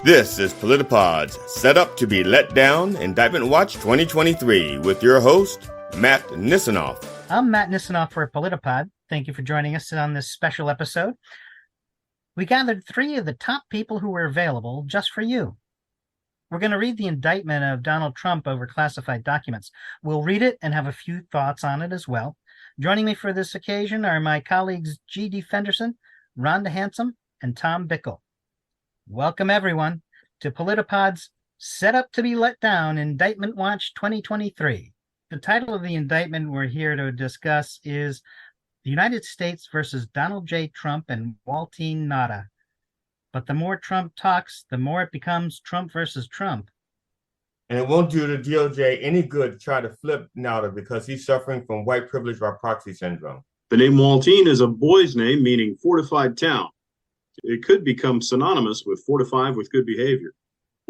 This is PolitiPod's Set Up to Be Let Down Indictment Watch 2023 with your host, Matt Nisanoff. I'm Matt Nisanoff for PolitiPod. Thank you for joining us on this special episode. We gathered 3 of the top people who were available just for you. We're going to read the indictment of Donald Trump over classified documents. We'll read it and have a few thoughts on it as well. Joining me for this occasion are my colleagues G.D. Fenderson, Rhonda Handsome, and Tom Bickle. Welcome, everyone, to PolitiPod's Set Up to Be Let Down Indictment Watch 2023. The title of the indictment we're here to discuss is The United States versus Donald J. Trump and Waltine Nada. But the more Trump talks, the more it becomes Trump versus Trump. And it won't do the DOJ any good to try to flip Nada because he's suffering from white privilege by proxy syndrome. The name Waltine is a boy's name meaning fortified town. It could become synonymous with fortified with good behavior.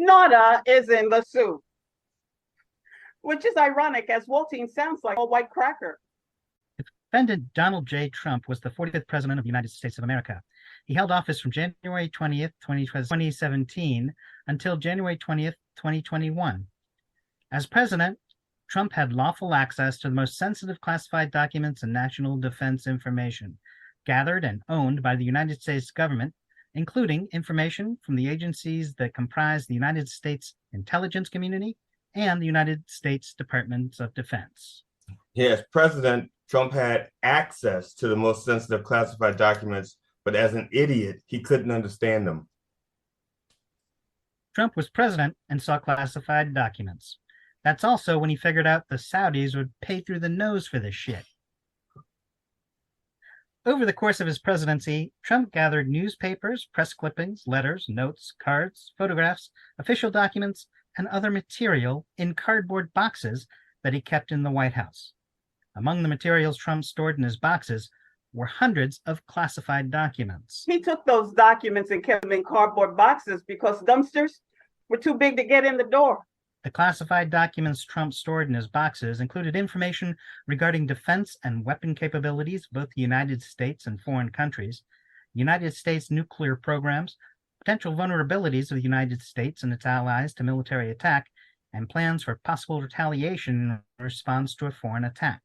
Nada is in the soup, which is ironic as Waltine sounds like a white cracker. Defendant Donald J. Trump was the 45th president of the United States of America. He held office from January 20th, 2017 until January 20th, 2021. As president, Trump had lawful access to the most sensitive classified documents and national defense information gathered and owned by the United States government, including information from the agencies that comprise the United States intelligence community and the United States Department of Defense. Yes, President Trump had access to the most sensitive classified documents, but as an idiot, he couldn't understand them. Trump was president and saw classified documents. That's also when he figured out the Saudis would pay through the nose for this shit. Over the course of his presidency, Trump gathered newspapers, press clippings, letters, notes, cards, photographs, official documents, and other material in cardboard boxes that he kept in the White House. Among the materials Trump stored in his boxes were hundreds of classified documents. He took those documents and kept them in cardboard boxes because dumpsters were too big to get in the door. The classified documents Trump stored in his boxes included information regarding defense and weapon capabilities of both the United States and foreign countries, United States nuclear programs, potential vulnerabilities of the United States and its allies to military attack, and plans for possible retaliation in response to a foreign attack.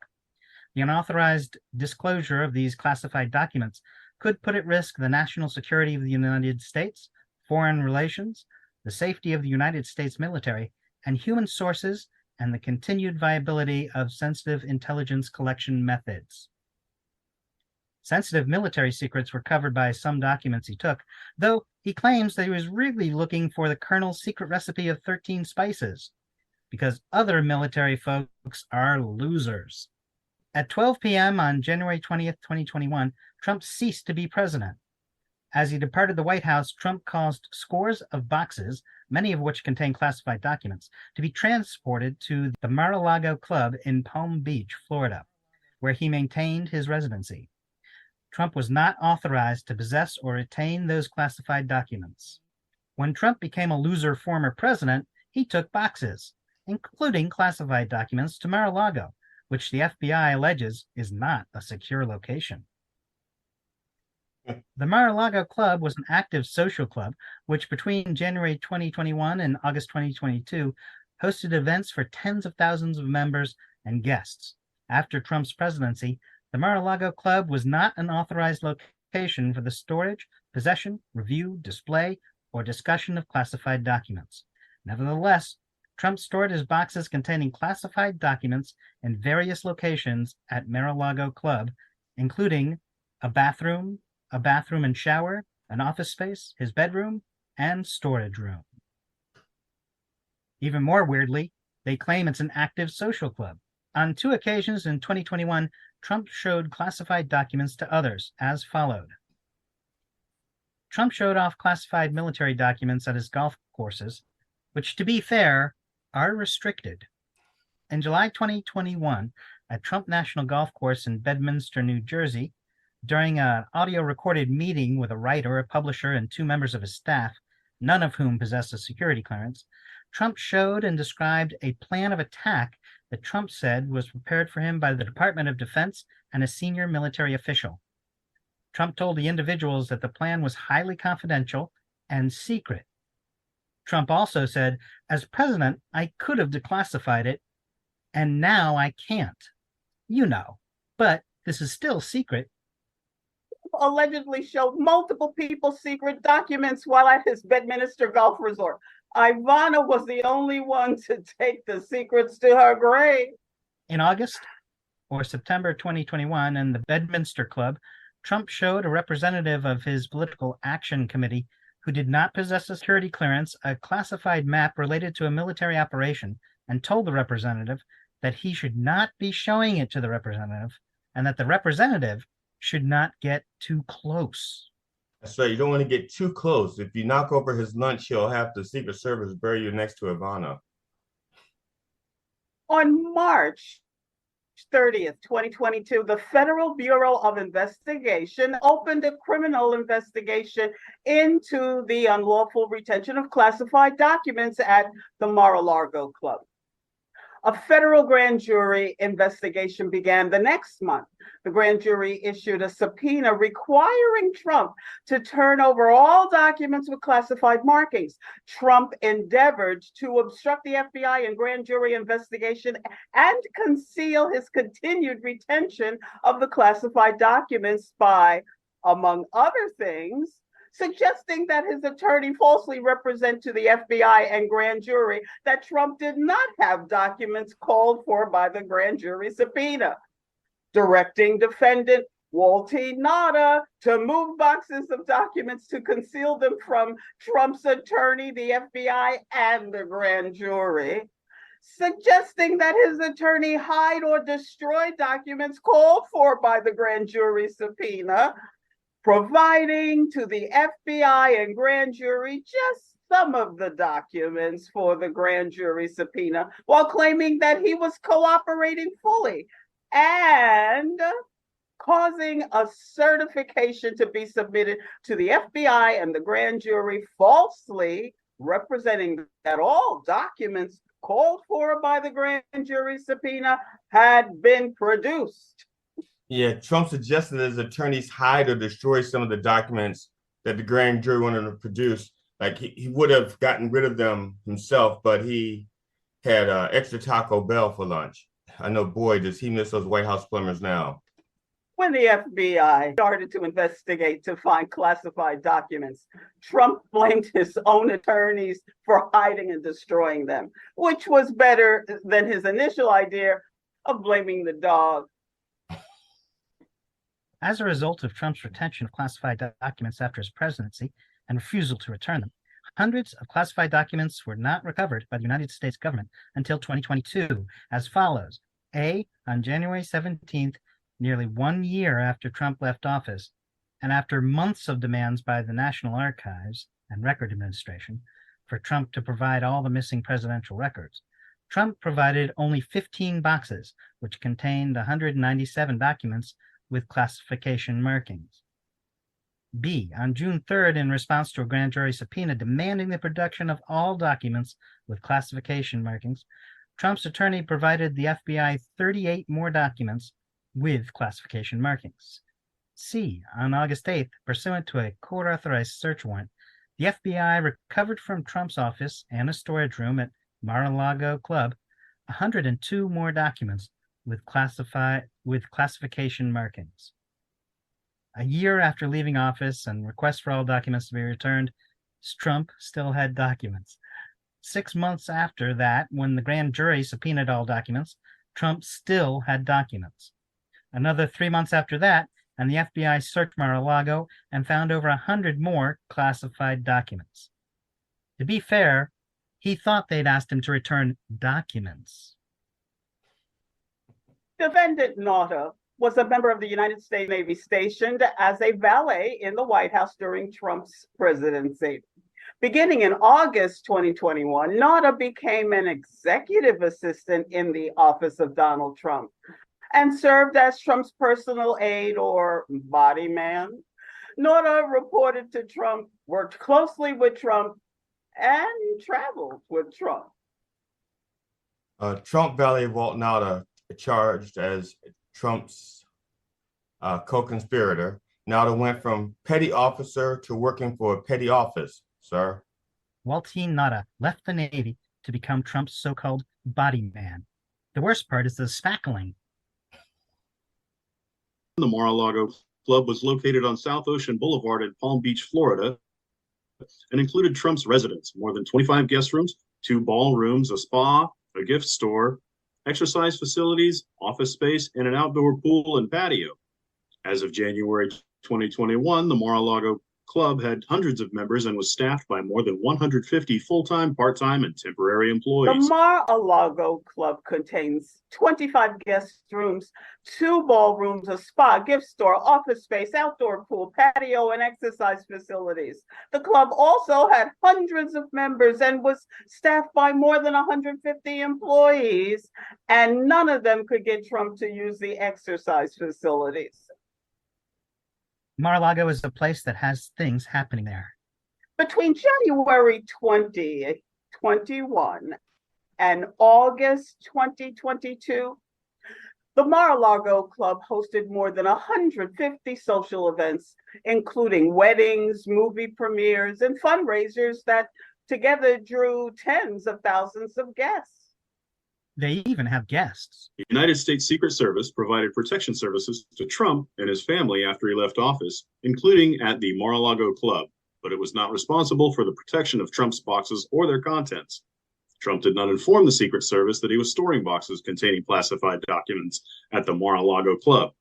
The unauthorized disclosure of these classified documents could put at risk the national security of the United States, foreign relations, the safety of the United States military, and human sources, and the continued viability of sensitive intelligence collection methods. Sensitive military secrets were covered by some documents he took, though he claims that he was really looking for the Colonel's secret recipe of 13 spices, because other military folks are losers. At 12 p.m. on January 20th, 2021, Trump ceased to be president. As he departed the White House, Trump caused scores of boxes, many of which contain classified documents, to be transported to the Mar-a-Lago Club in Palm Beach, Florida, where he maintained his residency. Trump was not authorized to possess or retain those classified documents. When Trump became a loser former president, he took boxes, including classified documents, to Mar-a-Lago, which the FBI alleges is not a secure location. The Mar-a-Lago Club was an active social club, which between January 2021 and August 2022 hosted events for tens of thousands of members and guests. After Trump's presidency, the Mar-a-Lago Club was not an authorized location for the storage, possession, review, display, or discussion of classified documents. Nevertheless, Trump stored his boxes containing classified documents in various locations at Mar-a-Lago Club, including a bathroom and shower, an office space, his bedroom, and storage room. Even more weirdly, they claim it's an active social club. On 2 occasions in 2021, Trump showed classified documents to others, as followed. Trump showed off classified military documents at his golf courses, which, to be fair, are restricted. In July 2021, at Trump National Golf Course in Bedminster, New Jersey, during an audio-recorded meeting with a writer, a publisher, and 2 members of his staff, none of whom possessed a security clearance, Trump showed and described a plan of attack that Trump said was prepared for him by the Department of Defense and a senior military official. Trump told the individuals that the plan was highly confidential and secret. Trump also said, as president, I could have declassified it, and now I can't. You know, but this is still secret. Allegedly showed multiple people secret documents while at his Bedminster Golf Resort. Ivana was the only one to take the secrets to her grave. In August or September 2021, in the Bedminster Club, Trump showed a representative of his political action committee who did not possess a security clearance a classified map related to a military operation and told the representative that he should not be showing it to the representative and that the representative should not get too close. That's right. You don't want to get too close. If you knock over his lunch, he'll have the Secret Service bury you next to Ivana. On March 30th, 2022, the Federal Bureau of Investigation opened a criminal investigation into the unlawful retention of classified documents at the Mar-a-Lago Club. A federal grand jury investigation began the next month. The grand jury issued a subpoena requiring Trump to turn over all documents with classified markings. Trump endeavored to obstruct the FBI and grand jury investigation and conceal his continued retention of the classified documents by, among other things, suggesting that his attorney falsely represent to the FBI and grand jury that Trump did not have documents called for by the grand jury subpoena, directing defendant Walty Nada to move boxes of documents to conceal them from Trump's attorney, the FBI, and the grand jury, suggesting that his attorney hide or destroy documents called for by the grand jury subpoena, providing to the FBI and grand jury just some of the documents for the grand jury subpoena while claiming that he was cooperating fully, and causing a certification to be submitted to the FBI and the grand jury falsely representing that all documents called for by the grand jury subpoena had been produced. Yeah, Trump suggested that his attorneys hide or destroy some of the documents that the grand jury wanted to produce. Like he would have gotten rid of them himself, but he had extra Taco Bell for lunch. I know, boy, does he miss those White House plumbers now. When the FBI started to investigate to find classified documents, Trump blamed his own attorneys for hiding and destroying them, which was better than his initial idea of blaming the dog. As a result of Trump's retention of classified documents after his presidency and refusal to return them, hundreds of classified documents were not recovered by the United States government until 2022, as follows. A, on January 17th, nearly 1 year after Trump left office, and after months of demands by the National Archives and Record Administration for Trump to provide all the missing presidential records, Trump provided only 15 boxes, which contained 197 documents with classification markings. B, on June 3rd, in response to a grand jury subpoena demanding the production of all documents with classification markings, Trump's attorney provided the FBI 38 more documents with classification markings. C, on August 8th, pursuant to a court-authorized search warrant, the FBI recovered from Trump's office and a storage room at Mar-a-Lago Club 102 more documents with classification markings. A year after leaving office and requests for all documents to be returned, Trump still had documents. 6 months after that, when the grand jury subpoenaed all documents, Trump still had documents. Another 3 months after that, and the FBI searched Mar-a-Lago and found over 100 more classified documents. To be fair, he thought they'd asked him to return documents. Defendant Nauta was a member of the United States Navy stationed as a valet in the White House during Trump's presidency. Beginning in August 2021, Nauta became an executive assistant in the office of Donald Trump and served as Trump's personal aide or body man. Nauta reported to Trump, worked closely with Trump, and traveled with Trump. Trump valet Walt Nauta charged as Trump's co-conspirator. Nauta went from petty officer to working for a petty office, sir. Walter Nada left the Navy to become Trump's so-called body man. The worst part is the spackling. The Mar-a-Lago Club was located on South Ocean Boulevard in Palm Beach, Florida, and included Trump's residence, more than 25 guest rooms, 2 ballrooms, a spa, a gift store, exercise facilities, office space, and an outdoor pool and patio. As of January 2021, the Mar-a-Lago Club had hundreds of members and was staffed by more than 150 full-time, part-time, and temporary employees. The Mar-a-Lago Club contains 25 guest rooms, 2 ballrooms, a spa, gift store, office space, outdoor pool, patio, and exercise facilities. The club also had hundreds of members and was staffed by more than 150 employees, and none of them could get Trump to use the exercise facilities. Mar-a-Lago is a place that has things happening there. Between January 2021 and August 2022, the Mar-a-Lago Club hosted more than 150 social events, including weddings, movie premieres, and fundraisers that together drew tens of thousands of guests. They even have guests. The United States Secret Service provided protection services to Trump and his family after he left office, including at the Mar-a-Lago Club, but it was not responsible for the protection of Trump's boxes or their contents. Trump did not inform the Secret Service that he was storing boxes containing classified documents at the Mar-a-Lago Club.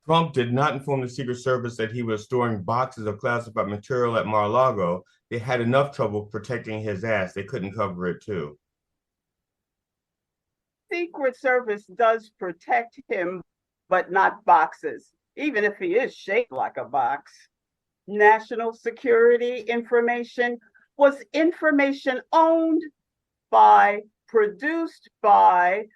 Trump did not inform the Secret Service that he was storing boxes of classified material at Mar-a-Lago. They had enough trouble protecting his ass. They couldn't cover it too. Secret Service does protect him, but not boxes, even if he is shaped like a box. National security information was information owned by, produced for,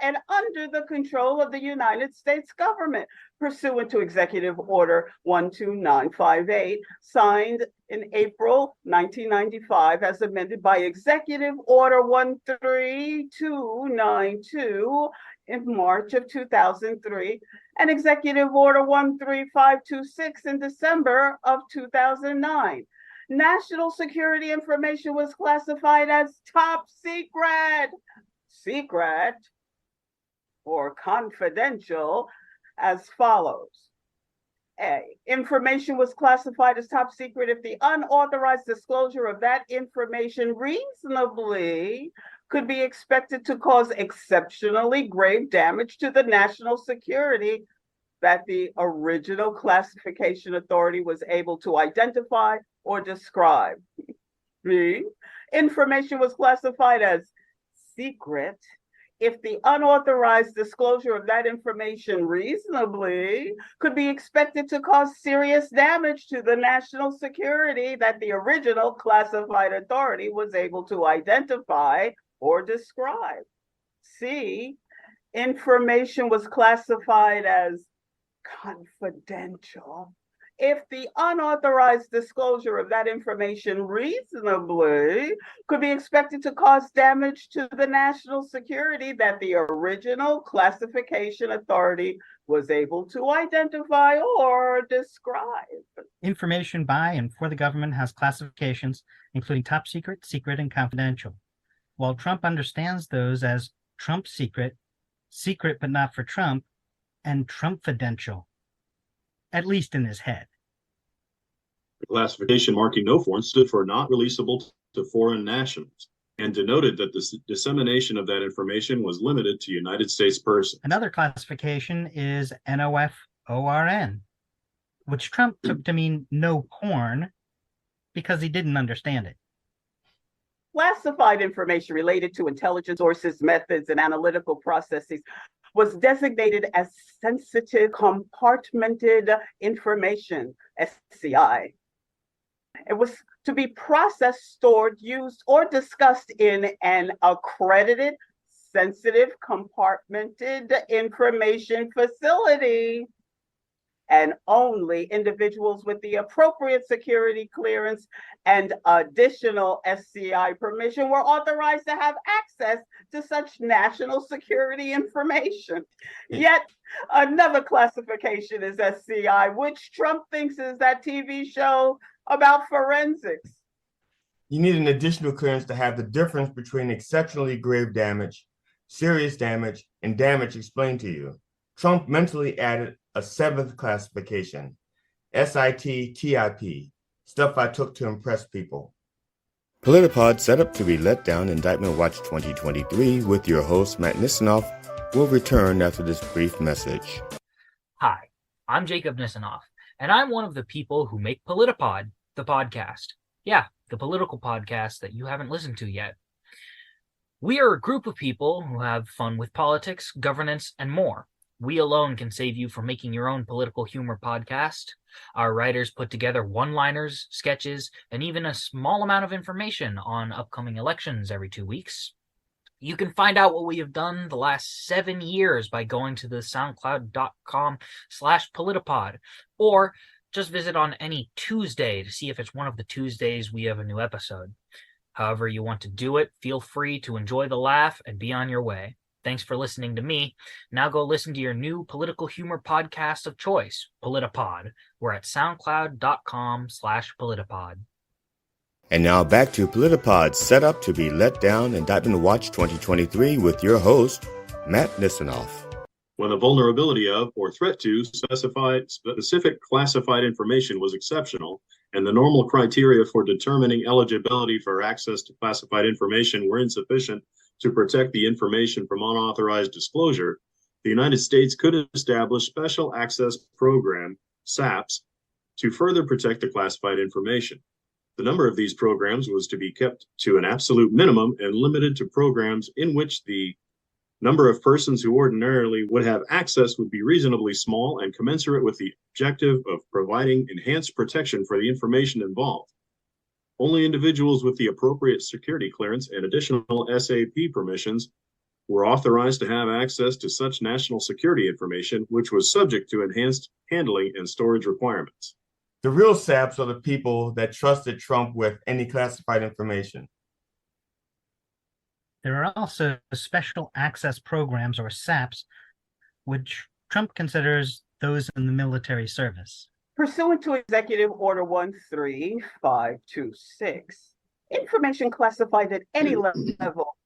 and under the control of the United States government, pursuant to Executive Order 12958, signed in April 1995, as amended by Executive Order 13292 in March of 2003, and Executive Order 13526 in December of 2009. National security information was classified as top secret, or confidential, as follows. A, information was classified as top secret if the unauthorized disclosure of that information reasonably could be expected to cause exceptionally grave damage to the national security that the original classification authority was able to identify or describe. B, information was classified as secret if the unauthorized disclosure of that information reasonably could be expected to cause serious damage to the national security that the original classified authority was able to identify or describe. C, information was classified as confidential if the unauthorized disclosure of that information reasonably could be expected to cause damage to the national security that the original classification authority was able to identify or describe. Information by and for the government has classifications, including top secret, secret, and confidential. While Trump understands those as Trump secret, secret but not for Trump, and Trumpfidential, at least in his head. The classification marking no foreign stood for not releasable to foreign nationals and denoted that the dissemination of that information was limited to United States persons. Another classification is NOFORN, which Trump took to mean no porn because he didn't understand it. Classified information related to intelligence sources, methods, and analytical processes was designated as sensitive compartmented information, SCI. It was to be processed, stored, used, or discussed in an accredited, sensitive compartmented information facility. And only individuals with the appropriate security clearance and additional SCI permission were authorized to have access to such national security information. Yet another classification is SCI, which Trump thinks is that TV show about forensics. You need an additional clearance to have the difference between exceptionally grave damage, serious damage, and damage explained to you. Trump mentally added a seventh classification, SIT-TIP, stuff I took to impress people. PolitiPod set up to be let down Indictment Watch 2023 with your host, Matt Nisanoff, will return after this brief message. Hi, I'm Jacob Nisanoff, and I'm one of the people who make PolitiPod, the podcast. Yeah, the political podcast that you haven't listened to yet. We are a group of people who have fun with politics, governance, and more. We alone can save you from making your own political humor podcast. Our writers put together one-liners, sketches, and even a small amount of information on upcoming elections every 2 weeks. You can find out what we have done the last 7 years by going to the soundcloud.com/politipod, or just visit on any Tuesday to see if it's one of the Tuesdays we have a new episode. However you want to do it, feel free to enjoy the laugh and be on your way. Thanks for listening to me. Now go listen to your new political humor podcast of choice, PolitiPod. We're at soundcloud.com/politipod. And now back to PolitiPod, set up to be let down Indictment Watch 2023 with your host, Matt Nisanoff. When the vulnerability of or threat to specific classified information was exceptional, and the normal criteria for determining eligibility for access to classified information were insufficient to protect the information from unauthorized disclosure, the United States could establish Special Access Program, SAPs, to further protect the classified information. The number of these programs was to be kept to an absolute minimum and limited to programs in which the number of persons who ordinarily would have access would be reasonably small and commensurate with the objective of providing enhanced protection for the information involved. Only individuals with the appropriate security clearance and additional SAP permissions were authorized to have access to such national security information, which was subject to enhanced handling and storage requirements. The real saps are the people that trusted Trump with any classified information. There are also special access programs, or SAPs, which Trump considers those in the military service. Pursuant to Executive Order 13526, information classified at any level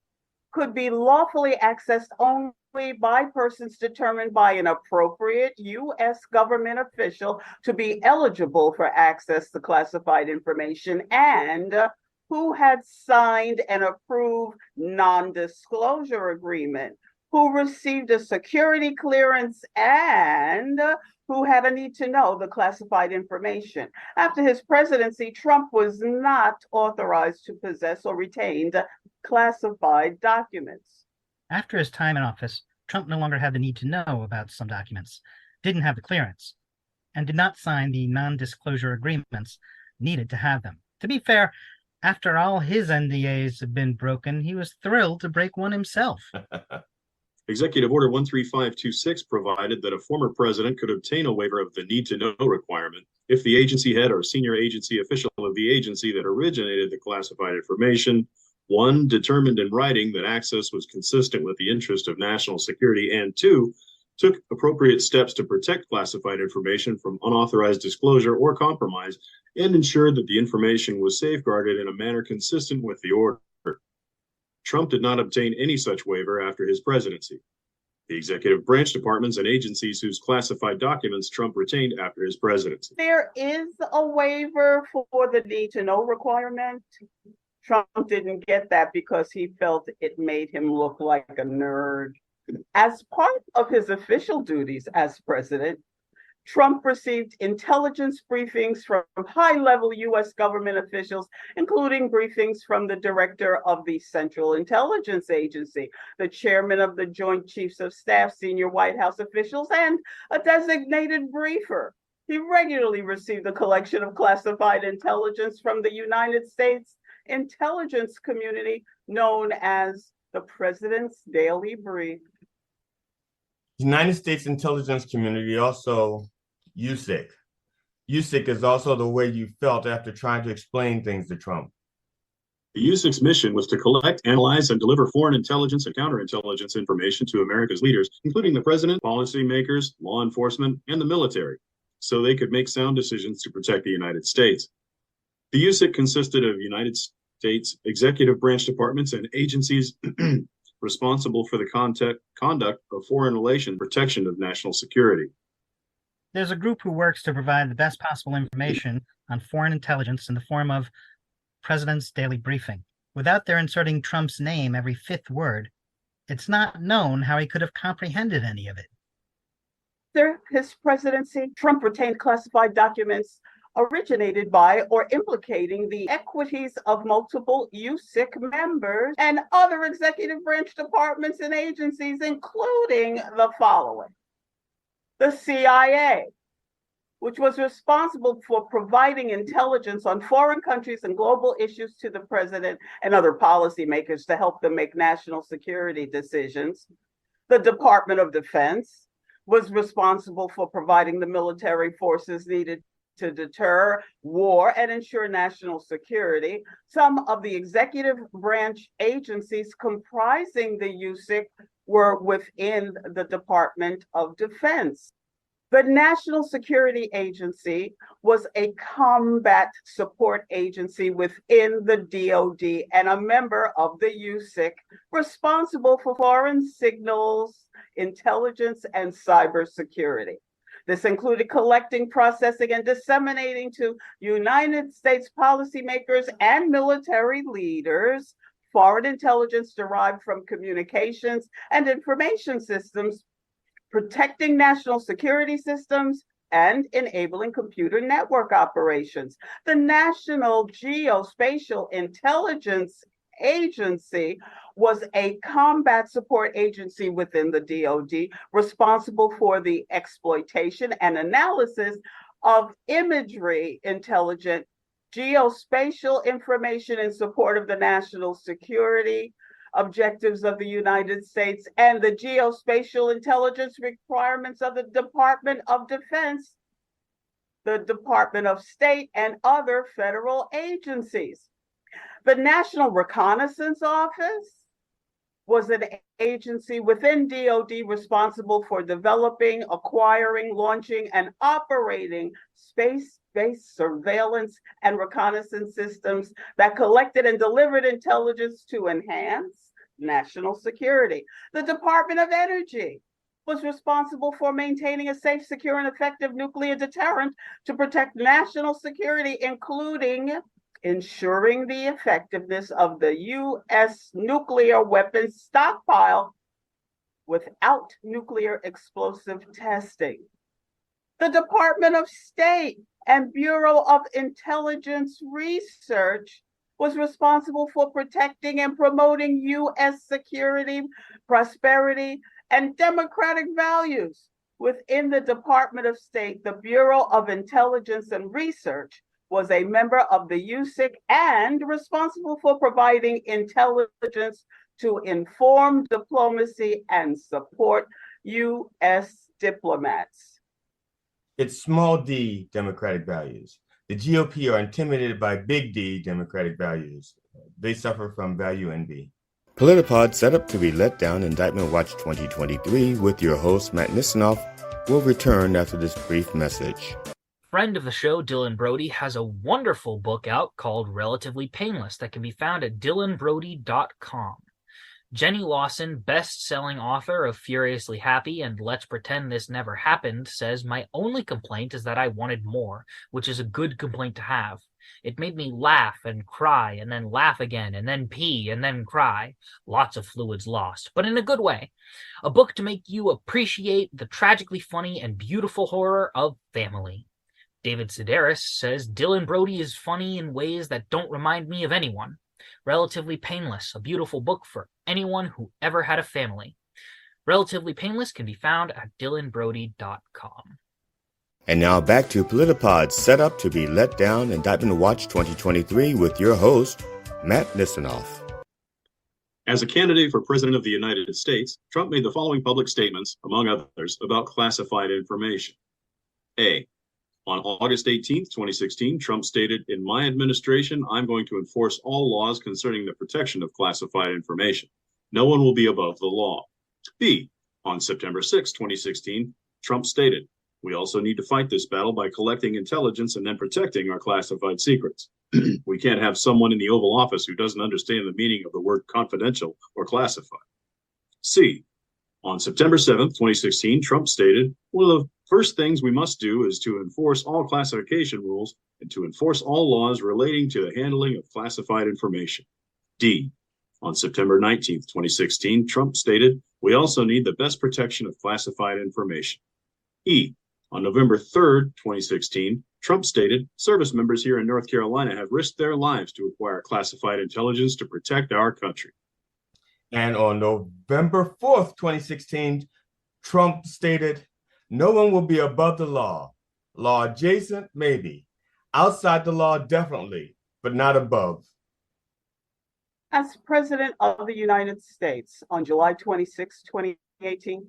could be lawfully accessed only by persons determined by an appropriate U.S. government official to be eligible for access to classified information and who had signed an approved non-disclosure agreement, who received a security clearance, and who had a need to know the classified information. After his presidency, Trump was not authorized to possess or retain classified documents. After his time in office, Trump no longer had the need to know about some documents, didn't have the clearance, and did not sign the non-disclosure agreements needed to have them. To be fair, after all his NDAs had been broken, he was thrilled to break one himself. Executive Order 13526 provided that a former president could obtain a waiver of the need-to-know requirement if the agency head or senior agency official of the agency that originated the classified information, one, determined in writing that access was consistent with the interest of national security, and two, took appropriate steps to protect classified information from unauthorized disclosure or compromise, and ensured that the information was safeguarded in a manner consistent with the order. Trump did not obtain any such waiver after his presidency. The executive branch departments and agencies whose classified documents Trump retained after his presidency. There is a waiver for the need-to-know requirement. Trump didn't get that because he felt it made him look like a nerd. As part of his official duties as president, Trump received intelligence briefings from high-level U.S. government officials, including briefings from the director of the Central Intelligence Agency, the chairman of the Joint Chiefs of Staff, senior White House officials, and a designated briefer. He regularly received a collection of classified intelligence from the United States intelligence community known as the President's Daily Brief. United States intelligence community, also USIC. USIC is also the way you felt after trying to explain things to Trump. The USIC's mission was to collect, analyze, and deliver foreign intelligence and counterintelligence information to America's leaders, including the president, policymakers, law enforcement, and the military, so they could make sound decisions to protect the United States. The USIC consisted of United States executive branch departments and agencies responsible for the conduct of foreign relations, protection of national security. There's a group who works to provide the best possible information on foreign intelligence in the form of President's Daily Briefing. Without their inserting Trump's name every fifth word, it's not known how he could have comprehended any of it. During his presidency, Trump retained classified documents originated by or implicating the equities of multiple USIC members and other executive branch departments and agencies, including the following. The CIA, which was responsible for providing intelligence on foreign countries and global issues to the president and other policymakers to help them make national security decisions. The Department of Defense was responsible for providing the military forces needed to deter war and ensure national security. Some of the executive branch agencies comprising the USIC were within the Department of Defense. The National Security Agency was a combat support agency within the DoD and a member of the USIC, responsible for foreign signals, intelligence, and cybersecurity. This included collecting, processing, and disseminating to United States policymakers and military leaders foreign intelligence derived from communications and information systems, protecting national security systems, and enabling computer network operations. The National Geospatial Intelligence Agency was a combat support agency within the DoD, responsible for the exploitation and analysis of imagery intelligent geospatial information in support of the national security objectives of the United States and the geospatial intelligence requirements of the Department of Defense, the Department of State, and other federal agencies. The National Reconnaissance Office was an agency within DoD responsible for developing, acquiring, launching, and operating space-based surveillance and reconnaissance systems that collected and delivered intelligence to enhance national security. The Department of Energy was responsible for maintaining a safe, secure, and effective nuclear deterrent to protect national security, including ensuring the effectiveness of the U.S. nuclear weapons stockpile without nuclear explosive testing. The Department of State and Bureau of Intelligence Research was responsible for protecting and promoting U.S. security, prosperity, and democratic values. Within the Department of State, the Bureau of Intelligence and Research was a member of the USIC and responsible for providing intelligence to inform diplomacy and support U.S. diplomats. It's small d democratic values. The GOP are intimidated by big D democratic values. They suffer from value envy. PolitiPod set up to be let down Indictment Watch 2023 with your host, Matt Nisanoff, will return after this brief message. Friend of the show, Dylan Brody, has a wonderful book out called Relatively Painless that can be found at dylanbrody.com. Jenny Lawson, best-selling author of Furiously Happy and Let's Pretend This Never Happened, says, "My only complaint is that I wanted more, which is a good complaint to have. It made me laugh and cry and then laugh again and then pee and then cry. Lots of fluids lost, but in a good way. A book to make you appreciate the tragically funny and beautiful horror of family." David Sedaris says, "Dylan Brody is funny in ways that don't remind me of anyone. Relatively Painless, a beautiful book for anyone who ever had a family." Relatively Painless can be found at dylanbrody.com. And now back to PolitiPod's set up to be let down Indictment Watch 2023 with your host, Matt Nisanoff. As a candidate for President of the United States, Trump made the following public statements, among others, about classified information. A. On August 18, 2016, Trump stated, "In my administration, I'm going to enforce all laws concerning the protection of classified information. No one will be above the law." B. On September 6, 2016, Trump stated, "We also need to fight this battle by collecting intelligence and then protecting our classified secrets. We can't have someone in the Oval Office who doesn't understand the meaning of the word confidential or classified. C. On September 7th, 2016, Trump stated, one of the first things we must do is to enforce all classification rules and to enforce all laws relating to the handling of classified information. D. On September 19th, 2016, Trump stated, we also need the best protection of classified information. E. On November 3rd, 2016, Trump stated, service members here in North Carolina have risked their lives to acquire classified intelligence to protect our country. And on November 4th, 2016, Trump stated, no one will be above the law. Law adjacent, maybe. Outside the law, definitely, but not above. As President of the United States on July 26, 2018,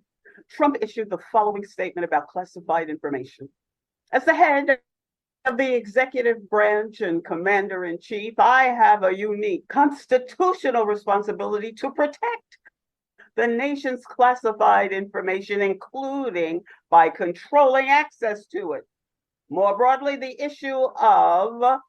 Trump issued the following statement about classified information. As the head of the executive branch and commander-in-chief, I have a unique constitutional responsibility to protect the nation's classified information, including by controlling access to it. More broadly, the issue of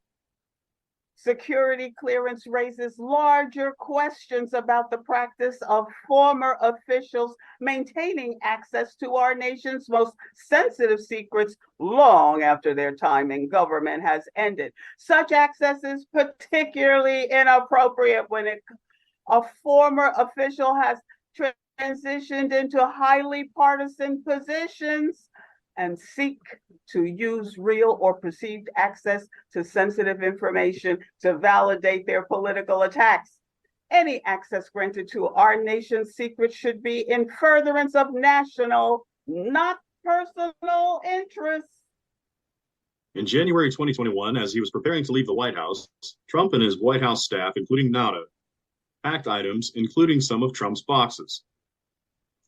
security clearance raises larger questions about the practice of former officials maintaining access to our nation's most sensitive secrets long after their time in government has ended. Such access is particularly inappropriate when a former official has transitioned into highly partisan positions and seek to use real or perceived access to sensitive information to validate their political attacks. Any access granted to our nation's secrets should be in furtherance of national, not personal interests. In January 2021, as he was preparing to leave the White House, Trump and his White House staff, including Nauta, packed items, including some of Trump's boxes.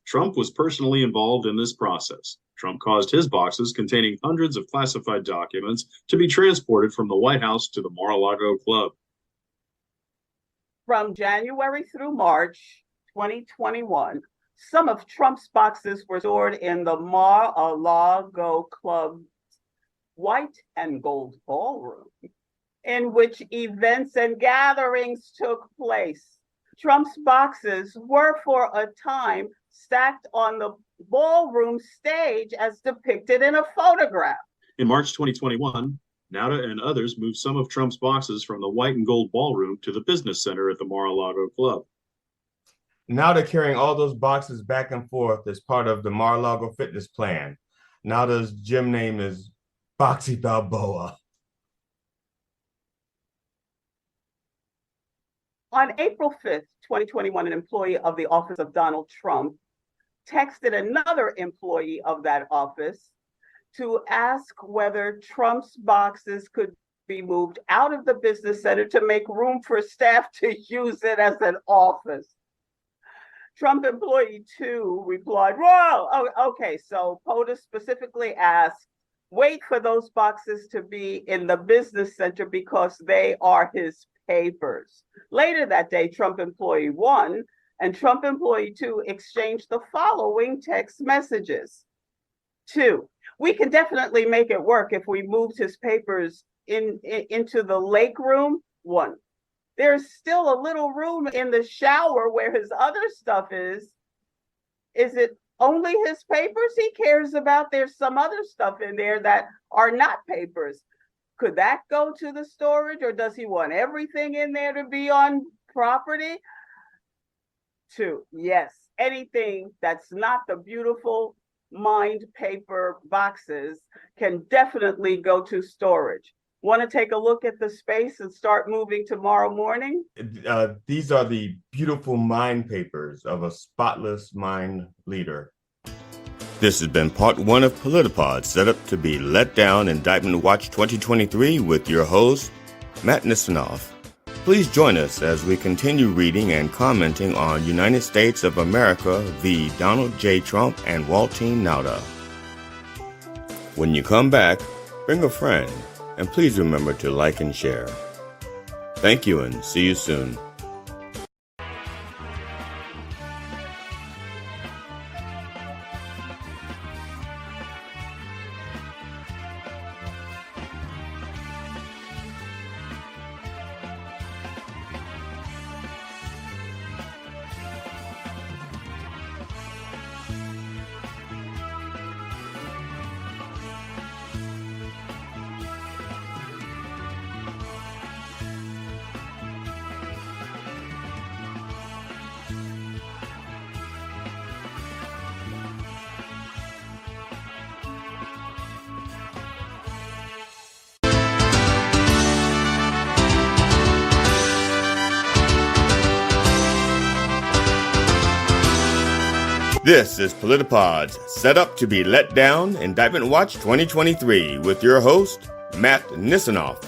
Trump was personally involved in this process. Trump caused his boxes containing hundreds of classified documents to be transported from the White House to the Mar-a-Lago club. From January through March 2021, some of Trump's boxes were stored in the Mar-a-Lago club's white and gold ballroom, in which events and gatherings took place. Trump's boxes were for a time stacked on the ballroom stage as depicted in a photograph. In March 2021, Nauta and others moved some of Trump's boxes from the white and gold ballroom to the business center at the Mar-a-Lago club. Nauta carrying all those boxes back and forth as part of the Mar-a-Lago fitness plan. Nauta's gym name is Boxy Balboa. On April 5th, 2021, an employee of the office of Donald Trump texted another employee of that office to ask whether Trump's boxes could be moved out of the business center to make room for staff to use it as an office. Trump employee 2 replied, "Whoa, oh, okay." So POTUS specifically asked, wait for those boxes to be in the business center because they are his papers. Later that day, Trump employee 1 and Trump employee 2 exchanged the following text messages. 2, we can definitely make it work if we moved his papers into the lake room. 1, there's still a little room in the shower where his other stuff is. Is it only his papers he cares about? There's some other stuff in there that are not papers. Could that go to the storage, or does he want everything in there to be on property? 2, yes, anything that's not the beautiful mined paper boxes can definitely go to storage. Want to take a look at the space and start moving tomorrow morning? These are the beautiful mind papers of a spotless mind leader. This has been part 1 of PolitiPod, set up to be let down Indictment Watch 2023 with your host, Matt Nisanoff. Please join us as we continue reading and commenting on United States of America v. Donald J. Trump and Waltine Nauta. When you come back, bring a friend, and please remember to like and share. Thank you and see you soon. This is PolitiPod's Set Up to Be Let Down Indictment Watch 2023 with your host, Matt Nisanoff.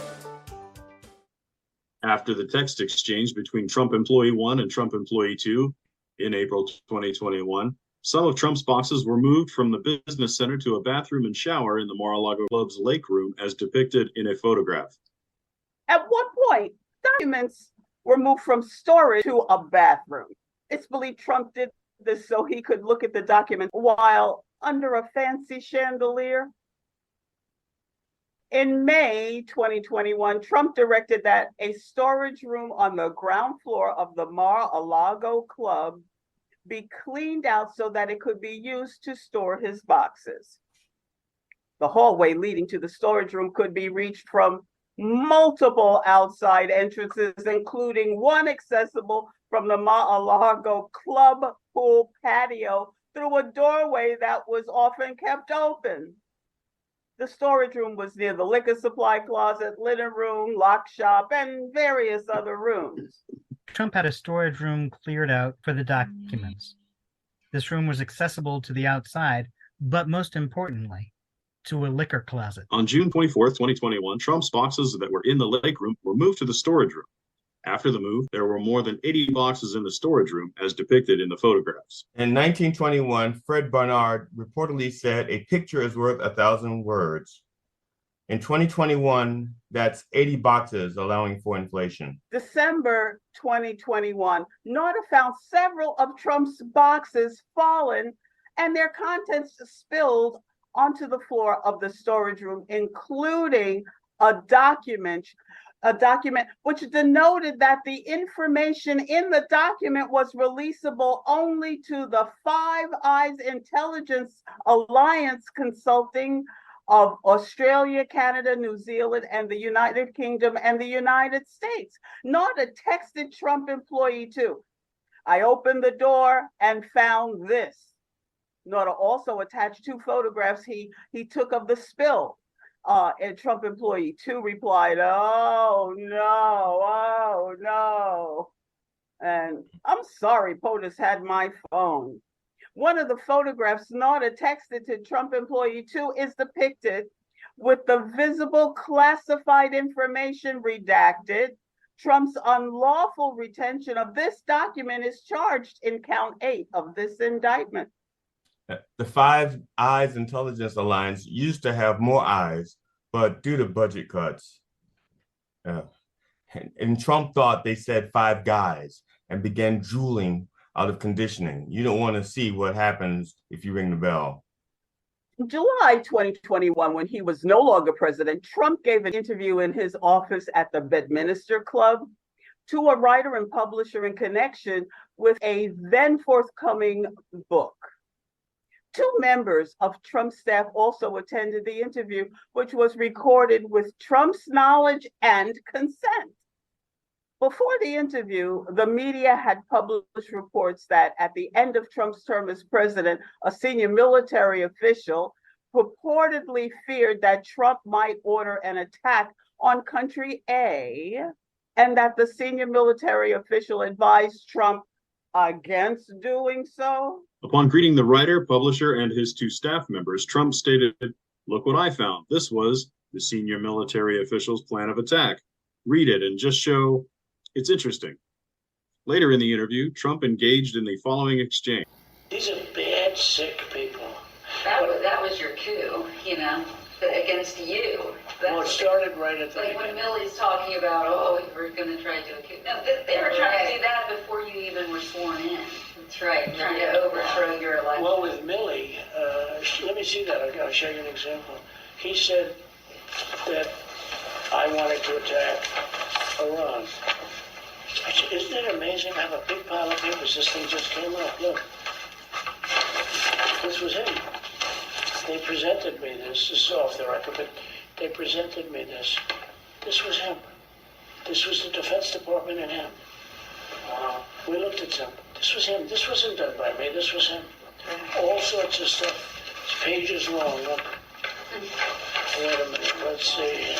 After the text exchange between Trump Employee 1 and Trump Employee 2 in April 2021, some of Trump's boxes were moved from the business center to a bathroom and shower in the Mar-a-Lago Club's lake room as depicted in a photograph. At one point, documents were moved from storage to a bathroom. It's believed Trump did this so he could look at the document while under a fancy chandelier. In May 2021, Trump directed that a storage room on the ground floor of the Mar-a-Lago Club be cleaned out so that it could be used to store his boxes. The hallway leading to the storage room could be reached from multiple outside entrances, including one accessible from the Mar-a-Lago Club pool patio through a doorway that was often kept open. The storage room was near the liquor supply closet, linen room, lock shop, and various other rooms. Trump had a storage room cleared out for the documents. This room was accessible to the outside, but most importantly, to a liquor closet. On June 24th, 2021, Trump's boxes that were in the lake room were moved to the storage room. After the move, there were more than 80 boxes in the storage room, as depicted in the photographs. In 1921, Fred Barnard reportedly said, "A picture is worth 1,000 words." In 2021, that's 80 boxes, allowing for inflation. December 2021, NORTA found several of Trump's boxes fallen and their contents spilled onto the floor of the storage room, including a document which denoted that the information in the document was releasable only to the Five Eyes Intelligence Alliance Consulting of Australia, Canada, New Zealand, and the United Kingdom and the United States. NORTA texted Trump Employee 2. I opened the door and found this. NORTA also attached 2 photographs he took of the spill. And Trump Employee 2 replied, "Oh no. And I'm sorry, POTUS had my phone." One of the photographs NORTA texted to Trump Employee 2 is depicted with the visible classified information redacted. Trump's unlawful retention of this document is charged in count 8 of this indictment. The Five Eyes Intelligence Alliance used to have more eyes, but due to budget cuts, and Trump thought they said Five Guys and began drooling out of conditioning. You don't want to see what happens if you ring the bell. In July 2021, when he was no longer president, Trump gave an interview in his office at the Bedminster Club to a writer and publisher in connection with a then forthcoming book. 2 members of Trump's staff also attended the interview, which was recorded with Trump's knowledge and consent. Before the interview, the media had published reports that at the end of Trump's term as president, a senior military official purportedly feared that Trump might order an attack on country A, and that the senior military official advised Trump against doing so. Upon greeting the writer, publisher, and his 2 staff members, Trump stated, "Look what I found. This was the senior military official's plan of attack. Read it and just show it's interesting." Later in the interview, Trump engaged in the following exchange. These are bad, sick people. That was your coup, against you. Well, it started right at the like when Millie's talking about, we're going to try to do a coup. No, they were trying to do that before you even were sworn in. That's right, trying to overthrow your election. Well, with Millie, let me see that. I'll show you an example. He said that I wanted to attack Iran. I said, isn't it amazing? I have a big pile of papers. This thing just came up. Look. This was him. They presented me this. This is off the record, but they presented me this. This was him. This was the Defense Department and him. We looked at him. This was him. This wasn't done by me. This was him. All sorts of stuff. It's pages long. Look. Wait a minute. Let's see.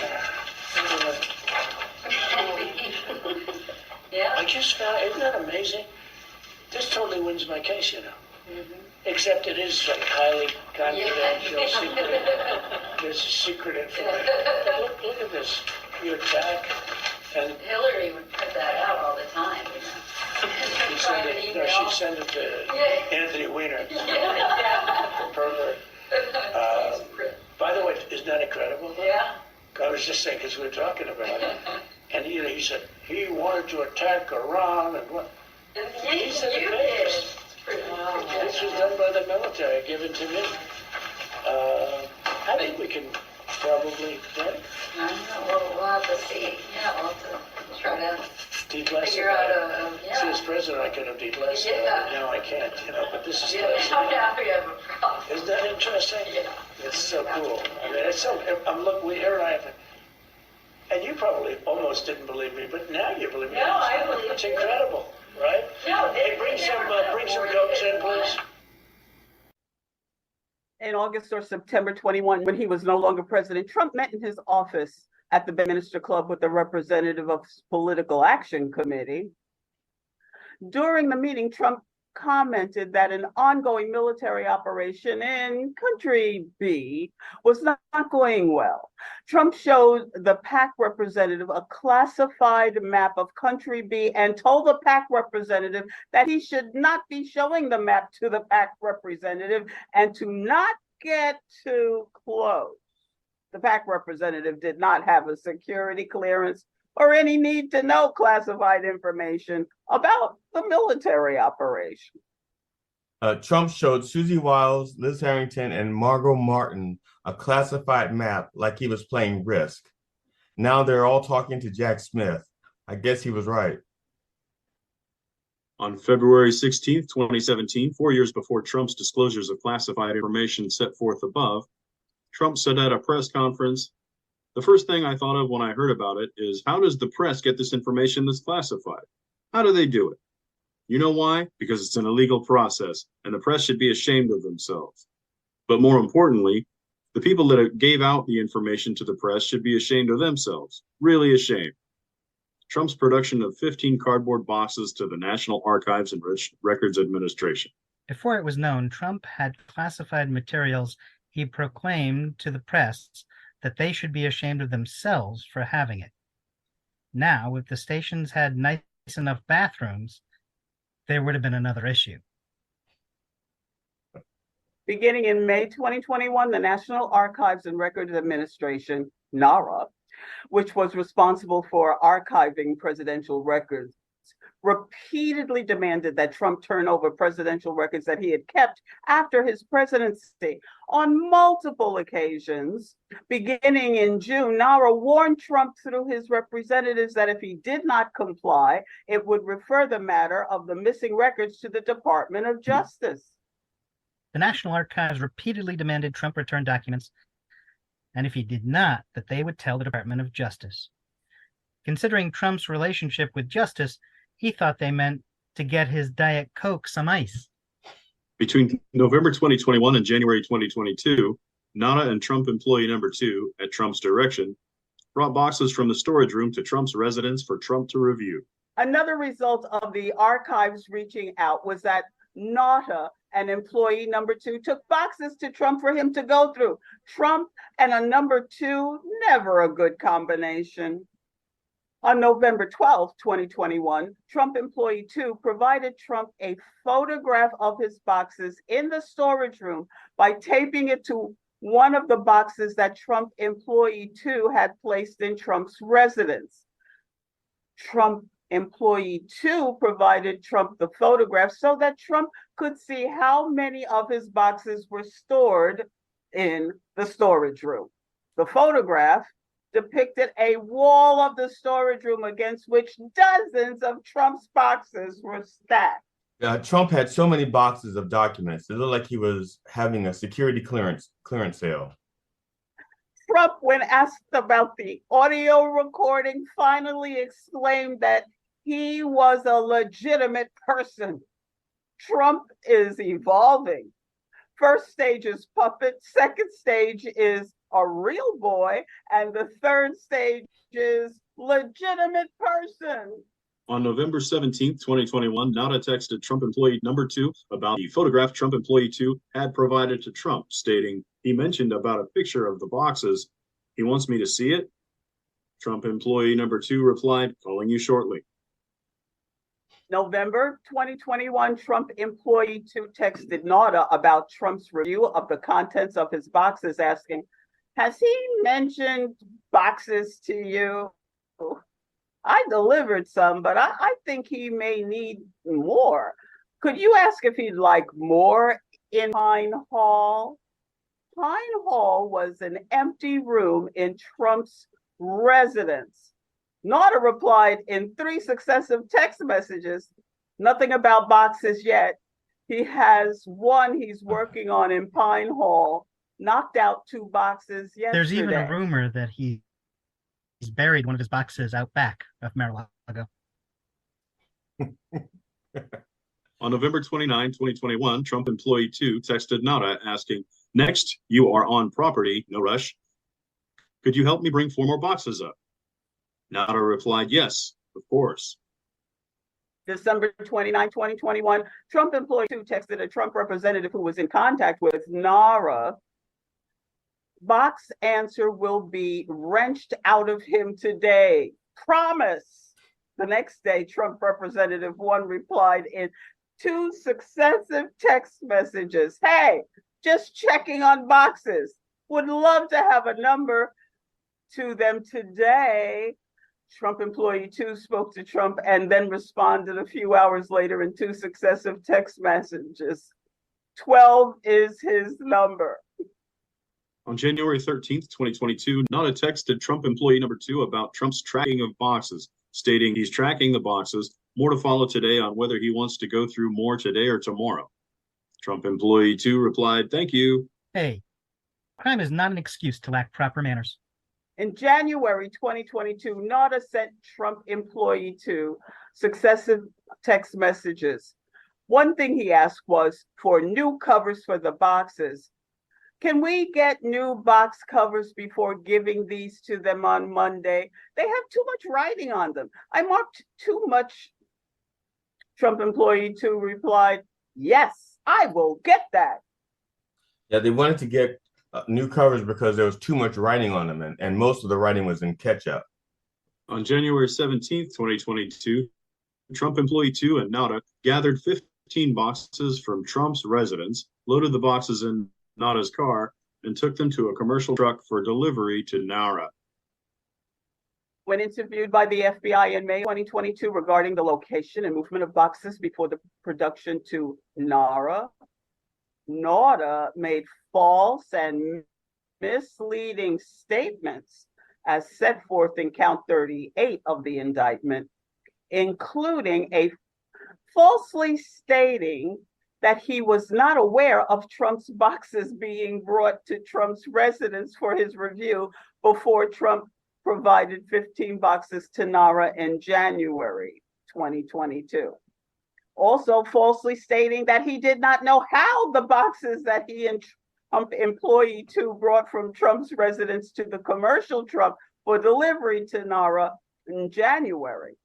Yeah. I just found, isn't that amazing? This totally wins my case, you know. Mm-hmm. except it is like highly confidential, secret. There's a secret information. But look at this. You attack, and Hillary would put that out all the time, you know. she'd send it to Anthony Weiner, the pervert. By the way, isn't that incredible? Yeah. I was just saying, because we were talking about it, and he said he wanted to attack Iran and what? He said You the did. papers. This was done by the military, given to me. I think we can probably, right? I don't know, we'll have to see. Yeah, we'll have to try to Debless figure out a, See, as president, I could have deblessed it. Yeah. Now I can't, but this is now we have a problem. Isn't that interesting? Yeah. It's so cool. I mean, it's so, here I am. And you probably almost didn't believe me, but now you believe me. No, I believe It's you. incredible, right? No, Hey, bring some Cokes in, please. In August or September 21, when he was no longer president, Trump met in his office at the Minister Club with a representative of his Political Action Committee. During the meeting, Trump commented that an ongoing military operation in Country B was not going well. Trump showed the PAC representative a classified map of Country B and told the PAC representative that he should not be showing the map to the PAC representative and to not get too close. The PAC representative did not have a security clearance or any need to know classified information about the military operation. Trump showed Susie Wiles, Liz Harrington, and Margot Martin a classified map like he was playing Risk. Now they're all talking to Jack Smith. I guess he was right. On February 16th, 2017, 4 years before Trump's disclosures of classified information set forth above, Trump said at a press conference, "The first thing I thought of when I heard about it is, how does the press get this information that's classified? How do they do it? You know why? Because it's an illegal process, and the press should be ashamed of themselves. But more importantly, the people that gave out the information to the press should be ashamed of themselves, really ashamed." Trump's production of 15 cardboard boxes to the National Archives and Records Administration. Before it was known, Trump had classified materials he proclaimed to the press that they should be ashamed of themselves for having it. Now, if the stations had nice enough bathrooms, there would have been another issue. Beginning in May 2021, the National Archives and Records Administration, NARA, which was responsible for archiving presidential records, repeatedly demanded that Trump turn over presidential records that he had kept after his presidency. On multiple occasions, beginning in June, NARA warned Trump through his representatives that if he did not comply, it would refer the matter of the missing records to the Department of Justice. The National Archives repeatedly demanded Trump return documents, and if he did not, that they would tell the Department of Justice. Considering Trump's relationship with Justice, he thought they meant to get his Diet Coke some ice. Between November 2021 and January 2022, NARA and Trump employee number 2, at Trump's direction, brought boxes from the storage room to Trump's residence for Trump to review. Another result of the archives reaching out was that NARA and employee number 2 took boxes to Trump for him to go through. Trump and a number 2, never a good combination. On November 12, 2021, Trump employee 2 provided Trump a photograph of his boxes in the storage room by taping it to one of the boxes that Trump employee 2 had placed in Trump's residence. Trump employee 2 provided Trump the photograph so that Trump could see how many of his boxes were stored in the storage room. The photograph depicted a wall of the storage room against which dozens of Trump's boxes were stacked. Trump had so many boxes of documents. It looked like he was having a security clearance sale. Trump, when asked about the audio recording, finally exclaimed that he was a legitimate person. Trump is evolving. First stage is puppet, second stage is a real boy, and the third stage is legitimate person. On November 17th, 2021, Nada texted Trump employee number 2 about the photograph Trump employee 2 had provided to Trump, stating he mentioned about a picture of the boxes. He wants me to see it? Trump employee number 2 replied, calling you shortly. November 2021, Trump employee 2 texted Nada about Trump's review of the contents of his boxes, asking, has he mentioned boxes to you? I delivered some, but I think he may need more. Could you ask if he'd like more in Pine Hall? Pine Hall was an empty room in Trump's residence. Nada replied in 3 successive text messages, nothing about boxes yet. He has one he's working on in Pine Hall, knocked out 2 boxes yesterday. There's even a rumor that he's buried one of his boxes out back of Mar-a-Lago. On November 29, 2021, Trump employee 2 texted Nada asking, next, you are on property, no rush. Could you help me bring 4 more boxes up? Nada replied, yes, of course. December 29, 2021, Trump employee 2 texted a Trump representative who was in contact with Nara. Box answer will be wrenched out of him today. Promise. The next day, Trump representative 1 replied in 2 successive text messages. Hey, just checking on boxes. Would love to have a number to them today. Trump employee 2 spoke to Trump and then responded a few hours later in 2 successive text messages. 12 is his number. On January 13th, 2022, Nada texted Trump employee number 2 about Trump's tracking of boxes, stating he's tracking the boxes. More to follow today on whether he wants to go through more today or tomorrow. Trump employee 2 replied, thank you. Hey, crime is not an excuse to lack proper manners. In January 2022, Nada sent Trump employee 2 successive text messages. One thing he asked was for new covers for the boxes. Can we get new box covers before giving these to them on Monday? They have too much writing on them. I marked too much. Trump employee 2 replied, yes, I will get that. Yeah, they wanted to get new covers because there was too much writing on them, and most of the writing was in ketchup. On January 17th, 2022, Trump employee 2 and Nada gathered 15 boxes from Trump's residence, loaded the boxes in Nada's car, and took them to a commercial truck for delivery to Nara. When interviewed by the FBI in May 2022 regarding the location and movement of boxes before the production to Nara, Nada made false and misleading statements as set forth in count 38 of the indictment, including a falsely stating that he was not aware of Trump's boxes being brought to Trump's residence for his review before Trump provided 15 boxes to Nara in January 2022. Also falsely stating that he did not know how the boxes that he and Trump employee 2 brought from Trump's residence to the commercial truck for delivery to Nara in January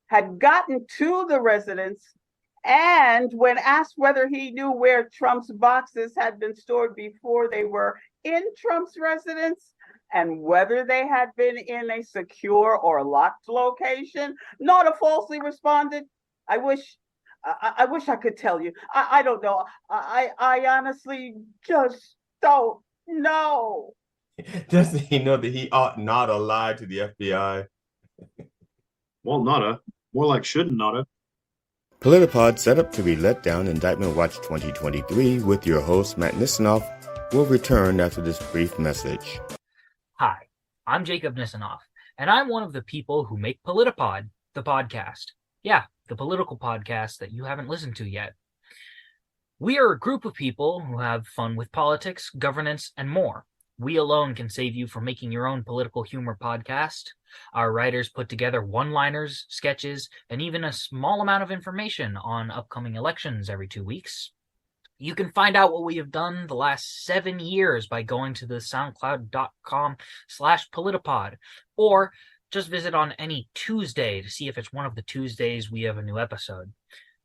had gotten to the residence, and when asked whether he knew where Trump's boxes had been stored before they were in Trump's residence and whether they had been in a secure or locked location, Nada falsely responded, I wish I could tell you. I don't know. I honestly just don't know. Doesn't he know that he ought not to lie to the FBI? Well, Nada. More like shouldn't Nada. PolitiPod, set up to be let down Indictment Watch 2023 with your host, Matt Nisanoff, will return after this brief message. Hi, I'm Jacob Nisanoff, and I'm one of the people who make PolitiPod, the podcast. Yeah, the political podcast that you haven't listened to yet. We are a group of people who have fun with politics, governance, and more. We alone can save you from making your own political humor podcast. Our writers put together one-liners, sketches, and even a small amount of information on upcoming elections every 2 weeks. You can find out what we have done the last 7 years by going to the soundcloud.com/politipod or Just visit on any Tuesday to see if it's one of the Tuesdays we have a new episode.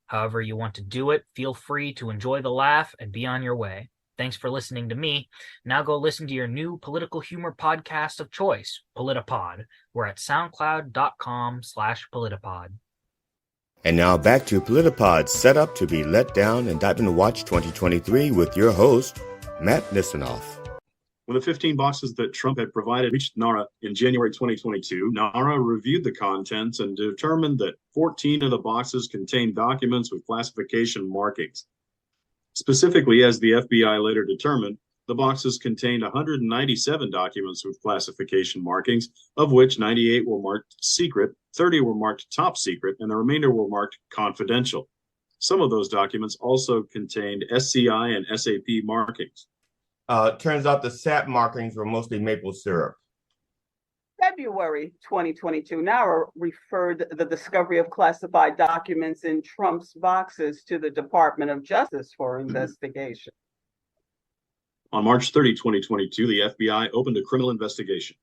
However you want to do it, feel free to enjoy the laugh and be on your way. Thanks for listening to me. Now go listen to your new political humor podcast of choice, PolitiPod. We're at soundcloud.com/PolitiPod. And now back to PolitiPod's set up to be let down Indictment Watch 2023 with your host, Matt Nisanoff. When the 15 boxes that Trump had provided reached NARA in January 2022, NARA reviewed the contents and determined that 14 of the boxes contained documents with classification markings. Specifically, as the FBI later determined, the boxes contained 197 documents with classification markings, of which 98 were marked secret, 30 were marked top secret, and the remainder were marked confidential. Some of those documents also contained SCI and SAP markings. Turns out the SAP markings were mostly maple syrup. February 2022, NARA referred the discovery of classified documents in Trump's boxes to the Department of Justice for investigation. On March 30, 2022, the FBI opened a criminal investigation.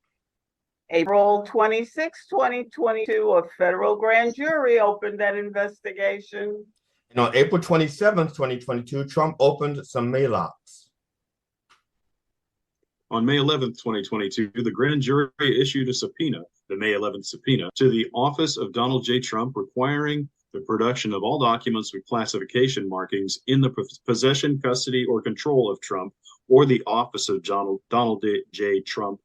April 26, 2022, a federal grand jury opened that investigation. And on April 27th, 2022, Trump opened some mailboxes. On May 11th, 2022, the grand jury issued a subpoena, the May 11th subpoena, to the office of Donald J. Trump, requiring the production of all documents with classification markings in the possession, custody, or control of Trump or the office of Donald J. Trump.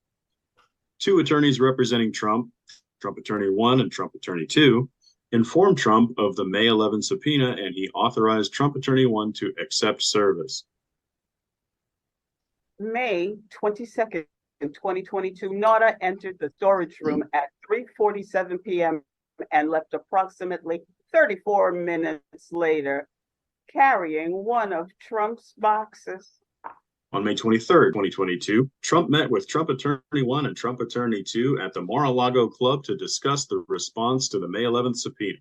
Two attorneys representing Trump, Trump Attorney 1 and Trump Attorney 2, informed Trump of the May 11th subpoena, and he authorized Trump Attorney 1 to accept service. May 22nd, 2022, NARA entered the storage room at 3:47 p.m. and left approximately 34 minutes later, carrying one of Trump's boxes. On May 23rd, 2022, Trump met with Trump Attorney 1 and Trump Attorney 2 at the Mar-a-Lago Club to discuss the response to the May 11th subpoena.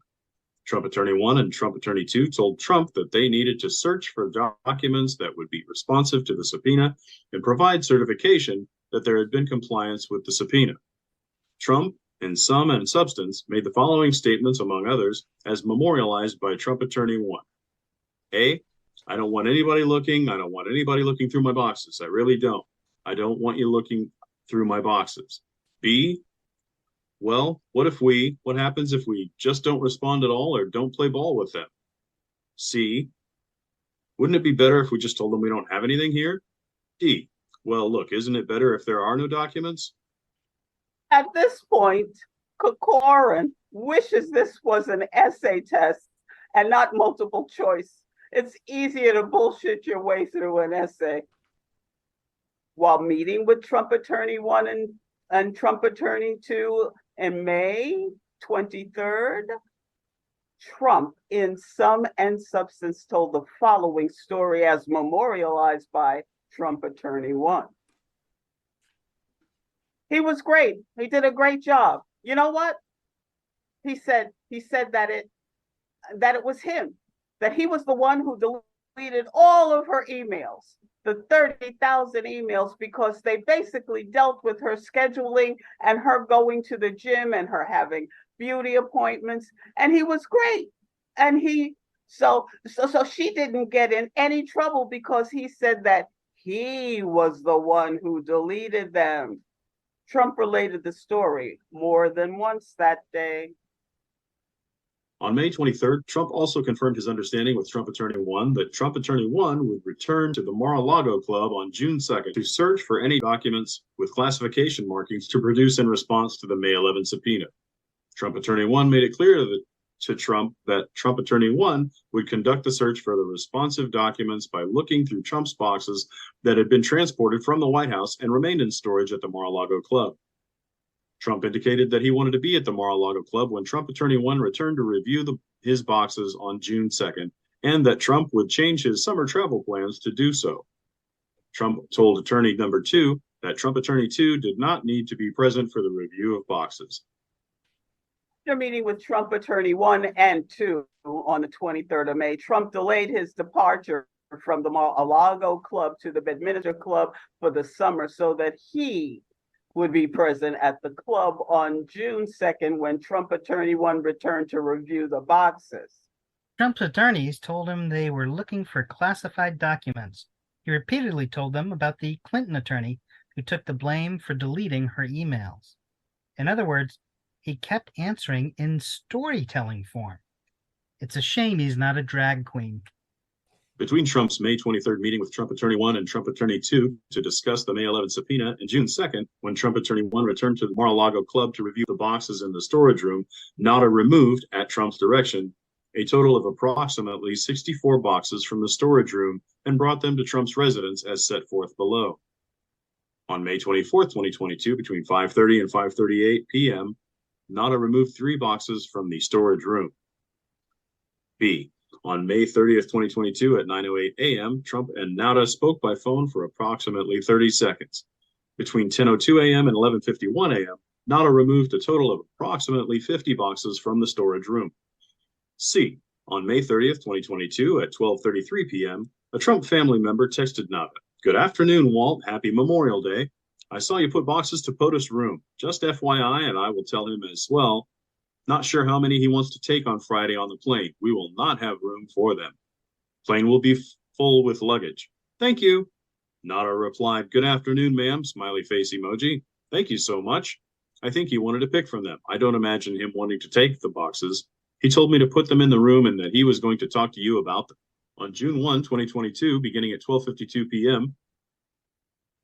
Trump Attorney 1 and Trump Attorney 2 told Trump that they needed to search for documents that would be responsive to the subpoena and provide certification that there had been compliance with the subpoena. Trump, in sum and substance, made the following statements, among others, as memorialized by Trump Attorney 1. A, I don't want anybody looking. I don't want anybody looking through my boxes. I really don't. I don't want you looking through my boxes. B, well, what happens if we just don't respond at all or don't play ball with them? C, wouldn't it be better if we just told them we don't have anything here? D, well, look, isn't it better if there are no documents? At this point, Kokorin wishes this was an essay test and not multiple choice. It's easier to bullshit your way through an essay. While meeting with Trump Attorney 1 and Trump Attorney 2 in May 23rd, Trump, in sum and substance, told the following story as memorialized by Trump Attorney 1. He was great. He did a great job. You know what? He said that it was him, that he was the one who deleted all of her emails, the 30,000 emails, because they basically dealt with her scheduling and her going to the gym and her having beauty appointments. And he was great. And so she didn't get in any trouble because he said that he was the one who deleted them. Trump related the story more than once that day. On May 23rd, Trump also confirmed his understanding with Trump Attorney 1 that Trump Attorney 1 would return to the Mar-a-Lago Club on June 2nd to search for any documents with classification markings to produce in response to the May 11 subpoena. Trump Attorney 1 made it clear to Trump that Trump Attorney 1 would conduct the search for the responsive documents by looking through Trump's boxes that had been transported from the White House and remained in storage at the Mar-a-Lago Club. Trump indicated that he wanted to be at the Mar-a-Lago Club when Trump Attorney 1 returned to review his boxes on June 2nd, and that Trump would change his summer travel plans to do so. Trump told Attorney Number 2 that Trump Attorney 2 did not need to be present for the review of boxes. After meeting with Trump Attorney 1 and 2 on the 23rd of May, Trump delayed his departure from the Mar-a-Lago Club to the Bedminster Club for the summer so that he would be present at the club on June 2nd when Trump Attorney 1 returned to review the boxes. Trump's attorneys told him they were looking for classified documents. He repeatedly told them about the Clinton attorney who took the blame for deleting her emails. In other words, he kept answering in storytelling form. It's a shame he's not a drag queen. Between Trump's May 23rd meeting with Trump Attorney 1 and Trump Attorney 2 to discuss the May 11th subpoena and June 2nd, when Trump Attorney 1 returned to the Mar-a-Lago club to review the boxes in the storage room, Nada removed, at Trump's direction, a total of approximately 64 boxes from the storage room and brought them to Trump's residence as set forth below. On May 24th, 2022, between 5:30 and 5:38 p.m., Nada removed 3 boxes from the storage room. B. On May 30th, 2022, at 9:08 a.m., Trump and Nada spoke by phone for approximately 30 seconds. Between 10:02 a.m. and 11:51 a.m., Nada removed a total of approximately 50 boxes from the storage room. C. On May 30th, 2022, at 12:33 p.m., a Trump family member texted Nada, "Good afternoon, Walt. Happy Memorial Day. I saw you put boxes to POTUS room. Just FYI, and I will tell him as well. Not sure how many he wants to take on Friday on the plane. We will not have room for them. Plane will be full with luggage. Thank you." Nada replied, "Good afternoon, ma'am," smiley face emoji. "Thank you so much. I think he wanted to pick from them. I don't imagine him wanting to take the boxes. He told me to put them in the room and that he was going to talk to you about them." On June 1, 2022, beginning at 12:52 p.m.,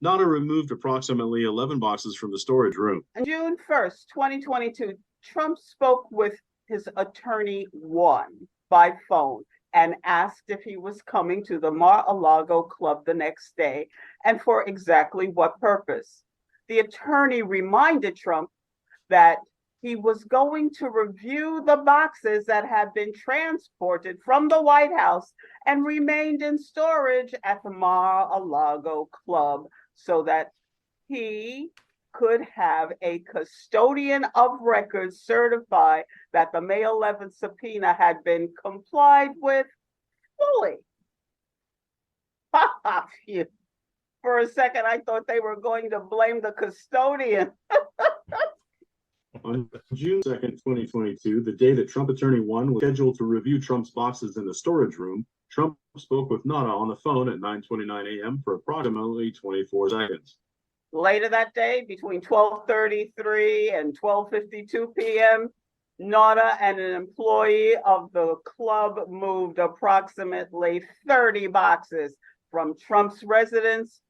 Nada removed approximately 11 boxes from the storage room. On June 1st, 2022, Trump spoke with his attorney 1 by phone and asked if he was coming to the Mar-a-Lago club the next day and for exactly what purpose. The attorney reminded Trump that he was going to review the boxes that had been transported from the White House and remained in storage at the Mar-a-Lago club so that he could have a custodian of records certify that the May 11th subpoena had been complied with fully. For a second, I thought they were going to blame the custodian. On June 2nd, 2022, the day that Trump Attorney 1 was scheduled to review Trump's boxes in the storage room, Trump spoke with Nada on the phone at 9:29 a.m. for approximately 24 seconds. Later that day, between 12:33 and 12:52 p.m., Nada and an employee of the club moved approximately 30 boxes from Trump's residence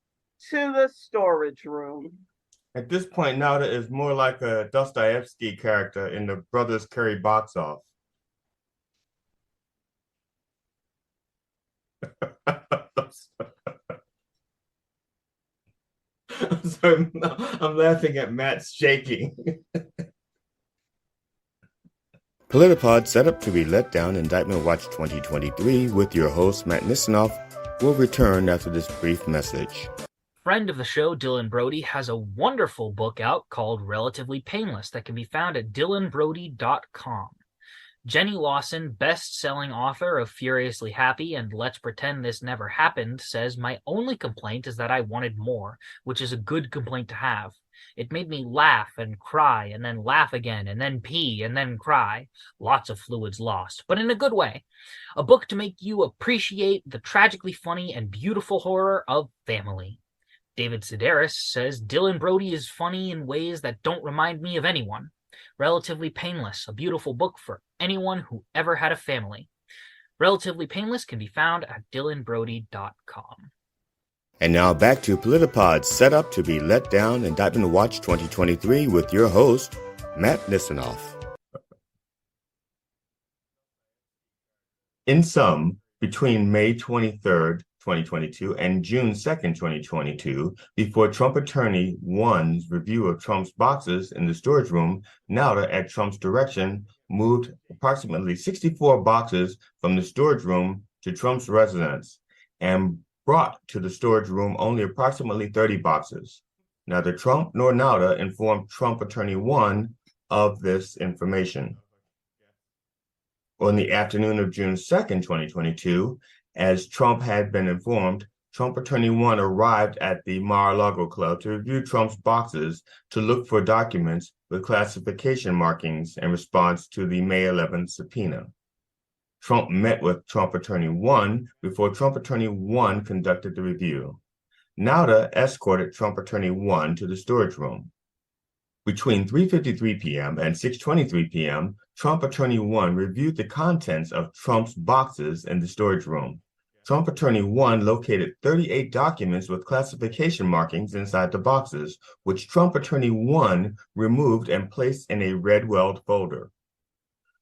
to the storage room. At this point, Nada is more like a Dostoevsky character in the Brothers Carry Box Off. I'm sorry, I'm laughing at Matt's shaking. PolitiPod, set up to be let down Indictment Watch 2023 with your host, Matt Nisanoff, will return after this brief message. Friend of the show, Dylan Brody, has a wonderful book out called Relatively Painless that can be found at dylanbrody.com. Jenny Lawson, best-selling author of Furiously Happy and Let's Pretend This Never Happened, says, "My only complaint is that I wanted more, which is a good complaint to have. It made me laugh and cry and then laugh again and then pee and then cry. Lots of fluids lost, but in a good way. A book to make you appreciate the tragically funny and beautiful horror of family." David Sedaris says, "Dylan Brody is funny in ways that don't remind me of anyone. Relatively Painless, a beautiful book for anyone who ever had a family." Relatively Painless can be found at dylanbrody.com. And now back to PolitiPod's set up to be let down Indictment Watch 2023 with your host, Matt Nisanoff. In sum, between May 23rd, 2022 and June 2nd, 2022, before Trump Attorney 1's review of Trump's boxes in the storage room, Nada, at Trump's direction, moved approximately 64 boxes from the storage room to Trump's residence and brought to the storage room only approximately 30 boxes. Neither Trump nor Nada informed Trump Attorney 1 of this information. On the afternoon of June 2nd, 2022, as Trump had been informed, Trump Attorney 1 arrived at the Mar-a-Lago Club to review Trump's boxes to look for documents with classification markings in response to the May 11th subpoena. Trump met with Trump Attorney 1 before Trump Attorney 1 conducted the review. Nauta escorted Trump Attorney 1 to the storage room. Between 3:53 p.m. and 6:23 p.m., Trump Attorney 1 reviewed the contents of Trump's boxes in the storage room. Trump Attorney 1 located 38 documents with classification markings inside the boxes, which Trump Attorney 1 removed and placed in a red-weld folder.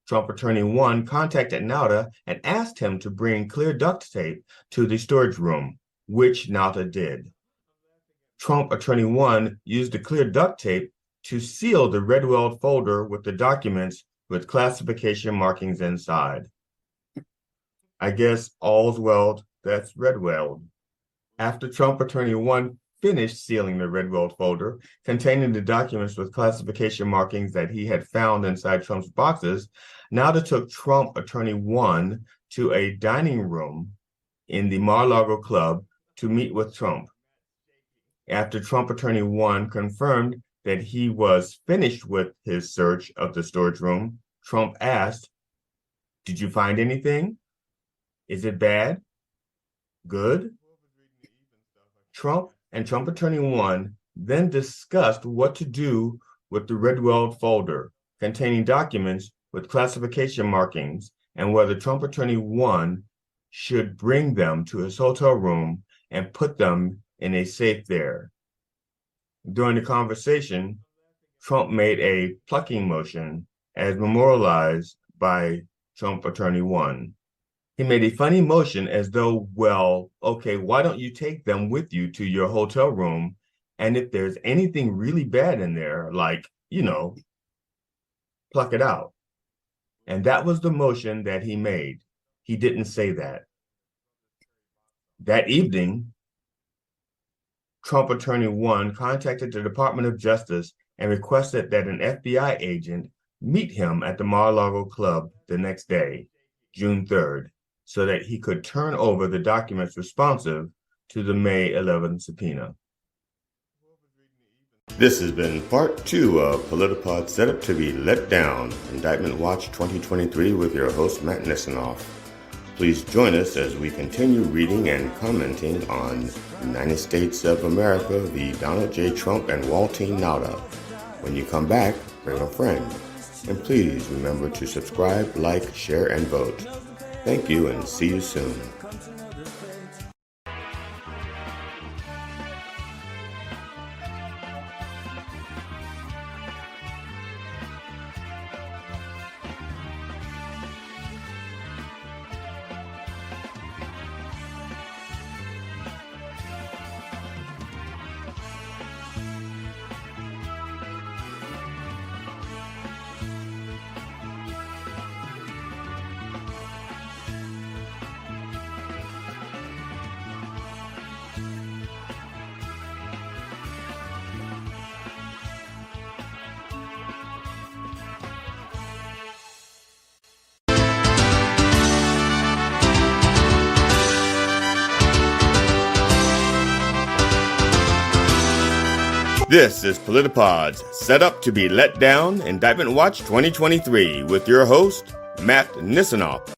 Trump Attorney 1 contacted Nauta and asked him to bring clear duct tape to the storage room, which Nauta did. Trump Attorney 1 used the clear duct tape to seal the red-weld folder with the documents with classification markings inside. I guess all's well that's red-weld. After Trump Attorney 1 finished sealing the red-weld folder containing the documents with classification markings that he had found inside Trump's boxes, Nauta took Trump Attorney 1 to a dining room in the Mar-a-Lago Club to meet with Trump. After Trump Attorney 1 confirmed that he was finished with his search of the storage room, Trump asked, "Did you find anything? Is it bad? Good?" Trump and Trump Attorney 1 then discussed what to do with the red-weld folder containing documents with classification markings and whether Trump Attorney 1 should bring them to his hotel room and put them in a safe there. During the conversation, Trump made a plucking motion as memorialized by Trump Attorney 1. He made a funny motion as though, well, okay, why don't you take them with you to your hotel room? And if there's anything really bad in there, like, pluck it out. And that was the motion that he made. He didn't say that. That evening, Trump Attorney 1 contacted the Department of Justice and requested that an FBI agent meet him at the Mar-a-Lago Club the next day, June 3rd, so that he could turn over the documents responsive to the May 11th subpoena. This has been part 2 of PolitiPod's Setup to be Let Down, Indictment Watch 2023 with your host, Matt Nisanoff. Please join us as we continue reading and commenting on United States of America v. Donald J. Trump and Waltine Nauta. When you come back, bring a friend. And please remember to subscribe, like, share, and vote. Thank you and see you soon. This is PolitiPod's Set Up to be Let Down, Indictment Watch 2023 with your host, Matt Nisanoff.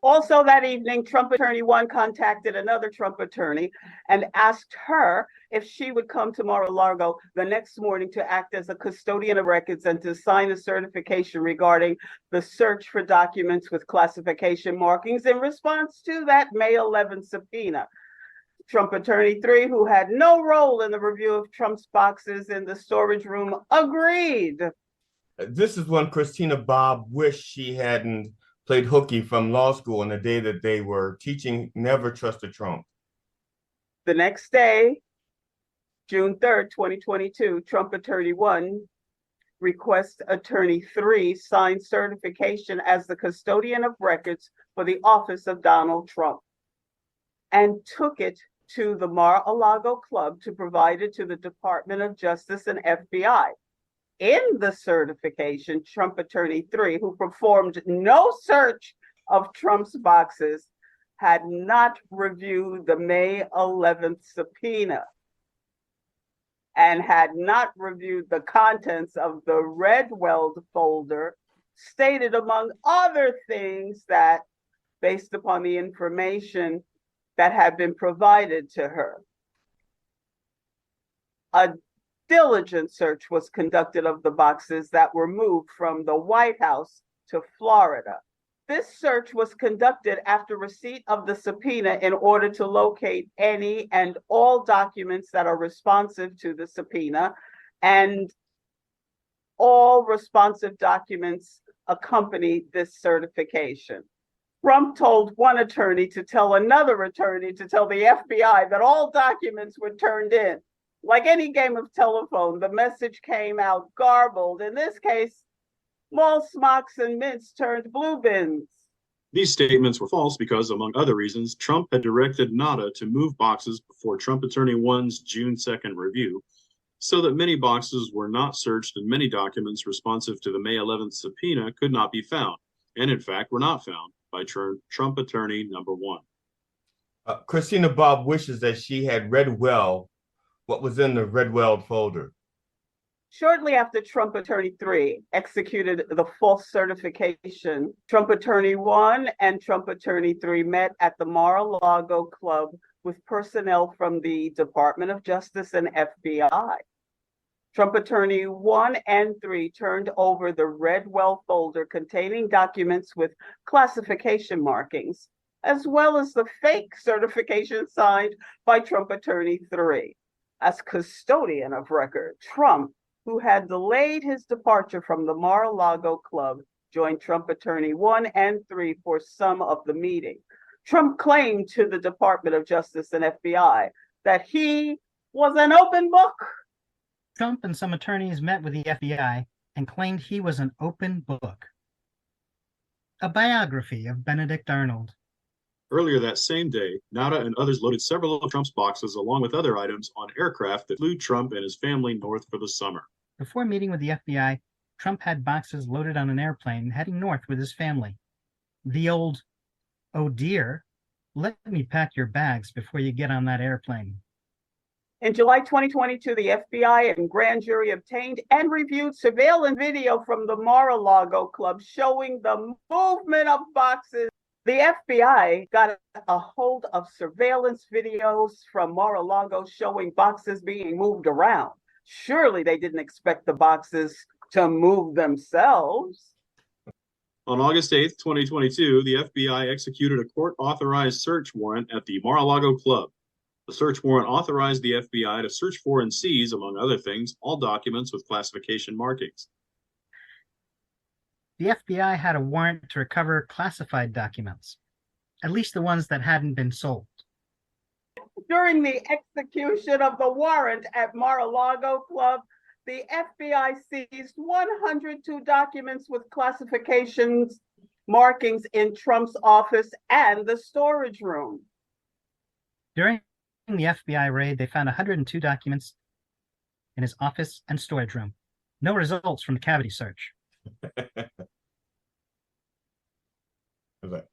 Also that evening, Trump Attorney 1 contacted another Trump attorney and asked her if she would come to Mar-a-Lago the next morning to act as a custodian of records and to sign a certification regarding the search for documents with classification markings in response to that May 11th subpoena. Trump Attorney 3, who had no role in the review of Trump's boxes in the storage room, agreed. This is when Christina Bobb wished she hadn't played hooky from law school on the day that they were teaching Never Trust a Trump. The next day, June 3rd, 2022, Trump Attorney 1 requests Attorney 3 sign certification as the custodian of records for the office of Donald Trump and took it to the Mar-a-Lago Club to provide it to the Department of Justice and FBI. In the certification, Trump Attorney 3, who performed no search of Trump's boxes, had not reviewed the May 11th subpoena and had not reviewed the contents of the Redweld folder, stated among other things that, based upon the information that had been provided to her, a diligent search was conducted of the boxes that were moved from the White House to Florida. This search was conducted after receipt of the subpoena in order to locate any and all documents that are responsive to the subpoena, and all responsive documents accompany this certification. Trump told one attorney to tell another attorney to tell the FBI that all documents were turned in. Like any game of telephone, the message came out garbled. In this case, mall smocks and mints turned blue bins. These statements were false because, among other reasons, Trump had directed NADA to move boxes before Trump Attorney 1's June 2nd review, so that many boxes were not searched and many documents responsive to the May 11th subpoena could not be found, and in fact were not found by Trump Attorney number 1. Christina Bobb wishes that she had read well what was in the Redweld folder. Shortly after Trump Attorney 3 executed the false certification, Trump Attorney 1 and Trump Attorney 3 met at the Mar-a-Lago Club with personnel from the Department of Justice and FBI. Trump Attorney 1 and 3 turned over the Redweld folder containing documents with classification markings, as well as the fake certification signed by Trump Attorney 3. As custodian of record, Trump, who had delayed his departure from the Mar-a-Lago Club, joined Trump Attorney 1 and 3 for some of the meeting. Trump claimed to the Department of Justice and FBI that he was an open book. Trump and some attorneys met with the FBI and claimed he was an open book. A biography of Benedict Arnold. Earlier that same day, NADA and others loaded several of Trump's boxes along with other items on aircraft that flew Trump and his family north for the summer. Before meeting with the FBI, Trump had boxes loaded on an airplane heading north with his family. The old, "Oh dear, let me pack your bags before you get on that airplane." In July 2022, the FBI and grand jury obtained and reviewed surveillance video from the Mar-a-Lago Club showing the movement of boxes. The FBI got a hold of surveillance videos from Mar-a-Lago showing boxes being moved around. Surely they didn't expect the boxes to move themselves. On August 8th, 2022, the FBI executed a court-authorized search warrant at the Mar-a-Lago Club. The search warrant authorized the FBI to search for and seize, among other things, all documents with classification markings. The FBI had a warrant to recover classified documents, at least the ones that hadn't been sold. During the execution of the warrant at Mar-a-Lago Club, the FBI seized 102 documents with classifications markings in Trump's office and the storage room. During the FBI raid, they found 102 documents in his office and storage room. No results from the cavity search. Like,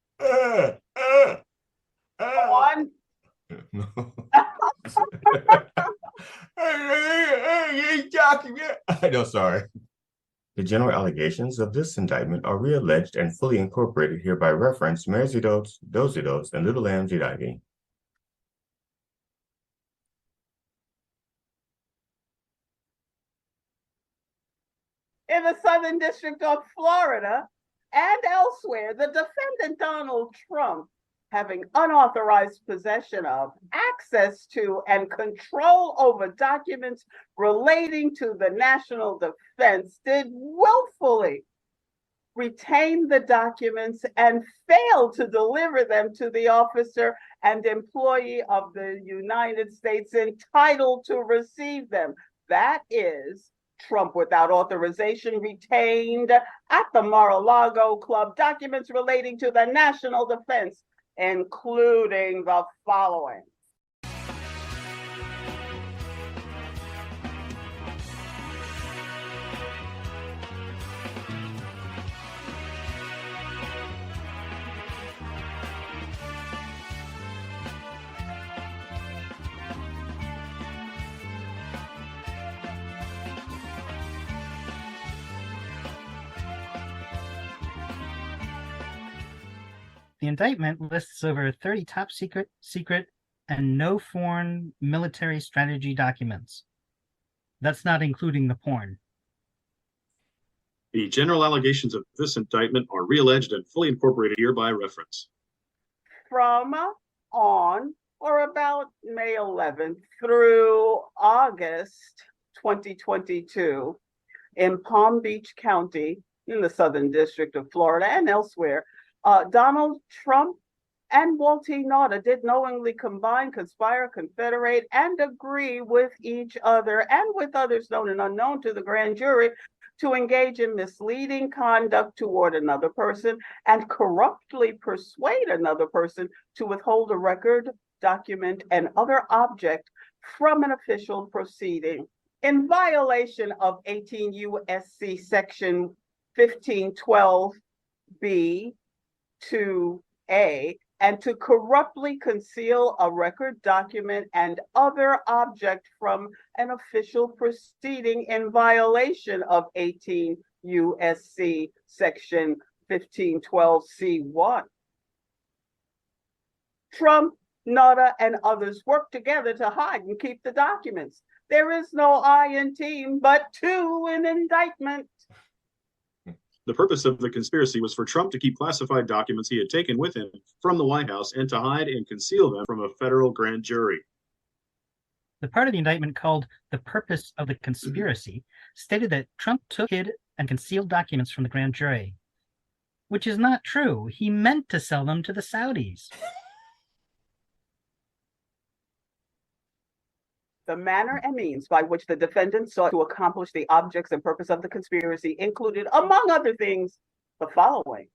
One. No, sorry. The general allegations of this indictment are re-alleged and fully incorporated here by reference, Merzidotes, Dozidotes, and Little Lamb Jidagi. In the Southern District of Florida and elsewhere, the defendant Donald Trump, having unauthorized possession of, access to, and control over documents relating to the national defense, did willfully retain the documents and failed to deliver them to the officer and employee of the United States entitled to receive them. That is, Trump, without authorization, retained at the Mar-a-Lago Club documents relating to the national defense, including the following. The indictment lists over 30 top secret, and no foreign military strategy documents. That's not including the porn. The general allegations of this indictment are realleged and fully incorporated here by reference. From on or about May 11th through August 2022 in Palm Beach County in the Southern District of Florida and elsewhere, Donald Trump and Walty Nauta did knowingly combine, conspire, confederate, and agree with each other and with others known and unknown to the grand jury to engage in misleading conduct toward another person and corruptly persuade another person to withhold a record, document, and other object from an official proceeding in violation of 18 U.S.C. Section 1512B 2A, and to corruptly conceal a record, document, and other object from an official proceeding in violation of 18 U.S.C. Section 1512C1. Trump, Nauta, and others worked together to hide and keep the documents. There is no I in team, but two in indictment. The purpose of the conspiracy was for Trump to keep classified documents he had taken with him from the White House and to hide and conceal them from a federal grand jury. The part of the indictment called the purpose of the conspiracy stated that Trump took, hid, and concealed documents from the grand jury, which is not true. He meant to sell them to the Saudis. The manner and means by which the defendant sought to accomplish the objects and purpose of the conspiracy included, among other things, the following: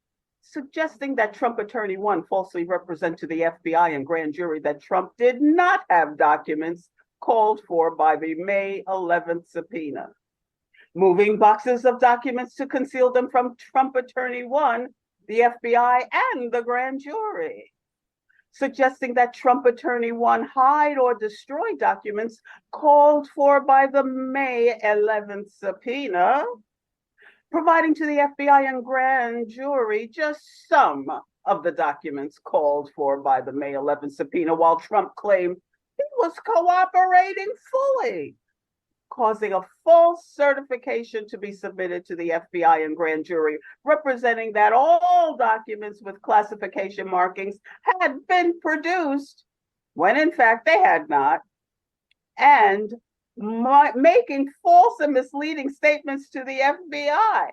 suggesting that Trump Attorney 1 falsely represent to the FBI and grand jury that Trump did not have documents called for by the May 11th subpoena, moving boxes of documents to conceal them from Trump Attorney 1, the FBI, and the grand jury, suggesting that Trump Attorney 1 hide or destroy documents called for by the May 11th subpoena, providing to the FBI and grand jury just some of the documents called for by the May 11th subpoena, while Trump claimed he was cooperating fully, causing a false certification to be submitted to the FBI and grand jury, representing that all documents with classification markings had been produced when in fact they had not, and making false and misleading statements to the FBI.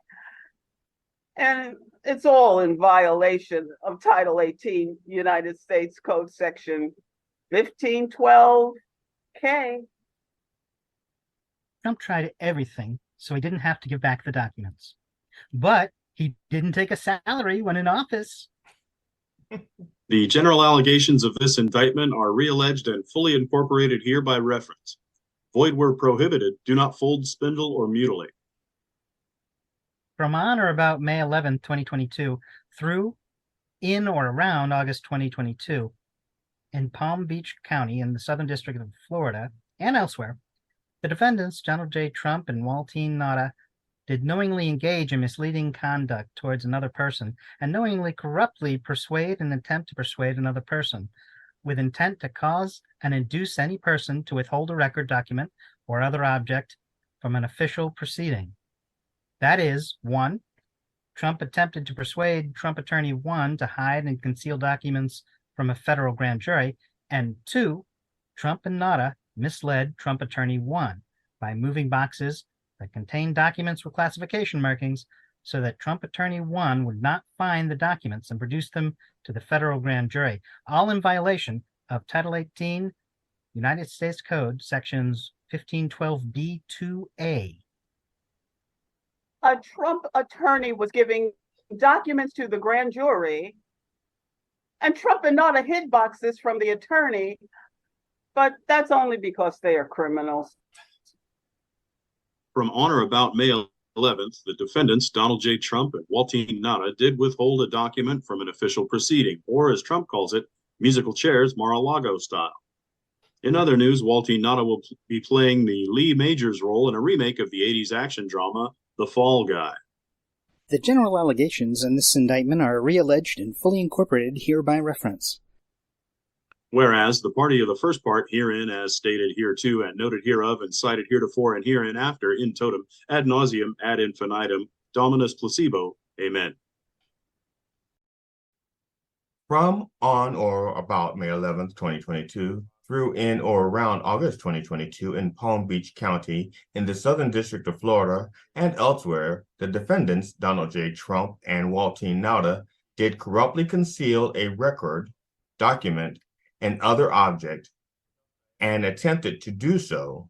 And it's all in violation of Title 18 United States Code Section 1512K. Trump tried everything so he didn't have to give back the documents. But he didn't take a salary when in office. The general allegations of this indictment are realleged and fully incorporated here by reference. Void where prohibited, do not fold, spindle, or mutilate. From on or about May 11, 2022, through, in or around August 2022, in Palm Beach County in the Southern District of Florida and elsewhere, the defendants, Donald J. Trump and Walty Nauta, did knowingly engage in misleading conduct towards another person and knowingly corruptly persuade and attempt to persuade another person with intent to cause and induce any person to withhold a record, document, or other object from an official proceeding. That is, 1, Trump attempted to persuade Trump Attorney 1 to hide and conceal documents from a federal grand jury, and 2, Trump and Nauta misled Trump Attorney 1 by moving boxes that contained documents with classification markings so that Trump Attorney 1 would not find the documents and produce them to the federal grand jury, all in violation of Title 18 United States Code Sections 1512B2A. A Trump attorney was giving documents to the grand jury, and Trump and Nauta hid boxes from the attorney, but that's only because they are criminals. From on or about May 11th, the defendants, Donald J. Trump and Walty Nauta, did withhold a document from an official proceeding, or as Trump calls it, musical chairs Mar-a-Lago style. In other news, Walty Nauta will be playing the Lee Majors role in a remake of the 80s action drama, The Fall Guy. The general allegations in this indictment are re-alleged and fully incorporated here by reference. Whereas the party of the first part herein as stated hereto and noted hereof and cited heretofore and hereinafter in totem ad nauseum ad infinitum dominus placebo. Amen. From, on, or about May 11th, 2022, through in or around August 2022 in Palm Beach County in the Southern District of Florida and elsewhere, the defendants, Donald J. Trump and Waltine Nauta, did corruptly conceal a record, document, and other object, and attempted to do so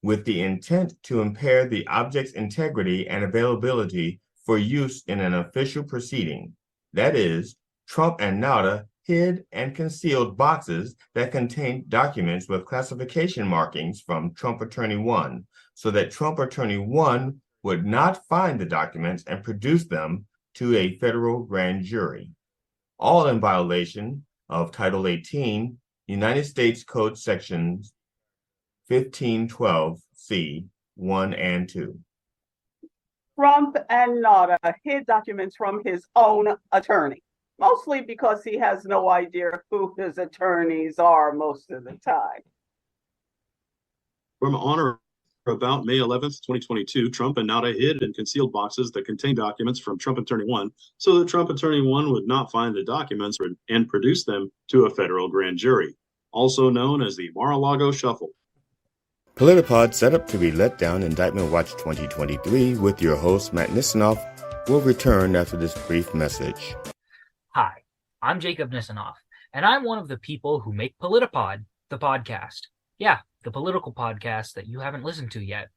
with the intent to impair the object's integrity and availability for use in an official proceeding. That is, Trump and Nauta hid and concealed boxes that contained documents with classification markings from Trump Attorney 1, so that Trump Attorney 1 would not find the documents and produce them to a federal grand jury, all in violation of Title 18, United States Code Sections 1512C, 1 and 2. Trump and Nauta hid documents from his own attorney, mostly because he has no idea who his attorneys are most of the time. From on or about May 11th, 2022, Trump and Nauta hid and concealed boxes that contained documents from Trump Attorney 1 so that Trump Attorney 1 would not find the documents and produce them to a federal grand jury, also known as the Mar-a-Lago Shuffle. PolitiPod set up to be let down Indictment Watch 2023 with your host, Matt Nisanoff, will return after this brief message. Hi, I'm Jacob Nisanoff, and I'm one of the people who make PolitiPod, the podcast. Yeah, the political podcast that you haven't listened to yet.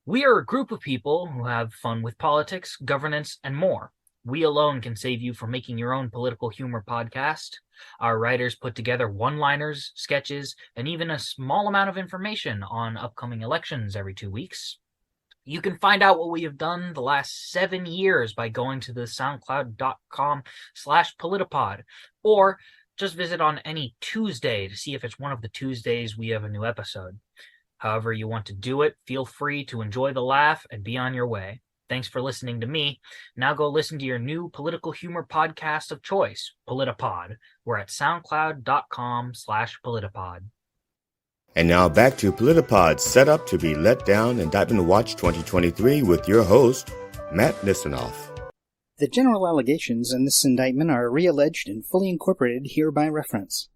We are a group of people who have fun with politics, governance, and more. We alone can save you from making your own political humor podcast. Our writers put together one-liners, sketches, and even a small amount of information on upcoming elections every 2 weeks. You can find out what we have done the last 7 years by going to the soundcloud.com/politipod, or just visit on any Tuesday to see if it's one of the Tuesdays we have a new episode. However you want to do it, feel free to enjoy the laugh and be on your way. Thanks for listening to me. Now go listen to your new political humor podcast of choice, PolitiPod. We're at soundcloud.com/politipod. And now back to PolitiPod set up to be let down Indictment Watch 2023 with your host, Matt Nisanoff. The general allegations in this indictment are re-alleged and fully incorporated here by reference.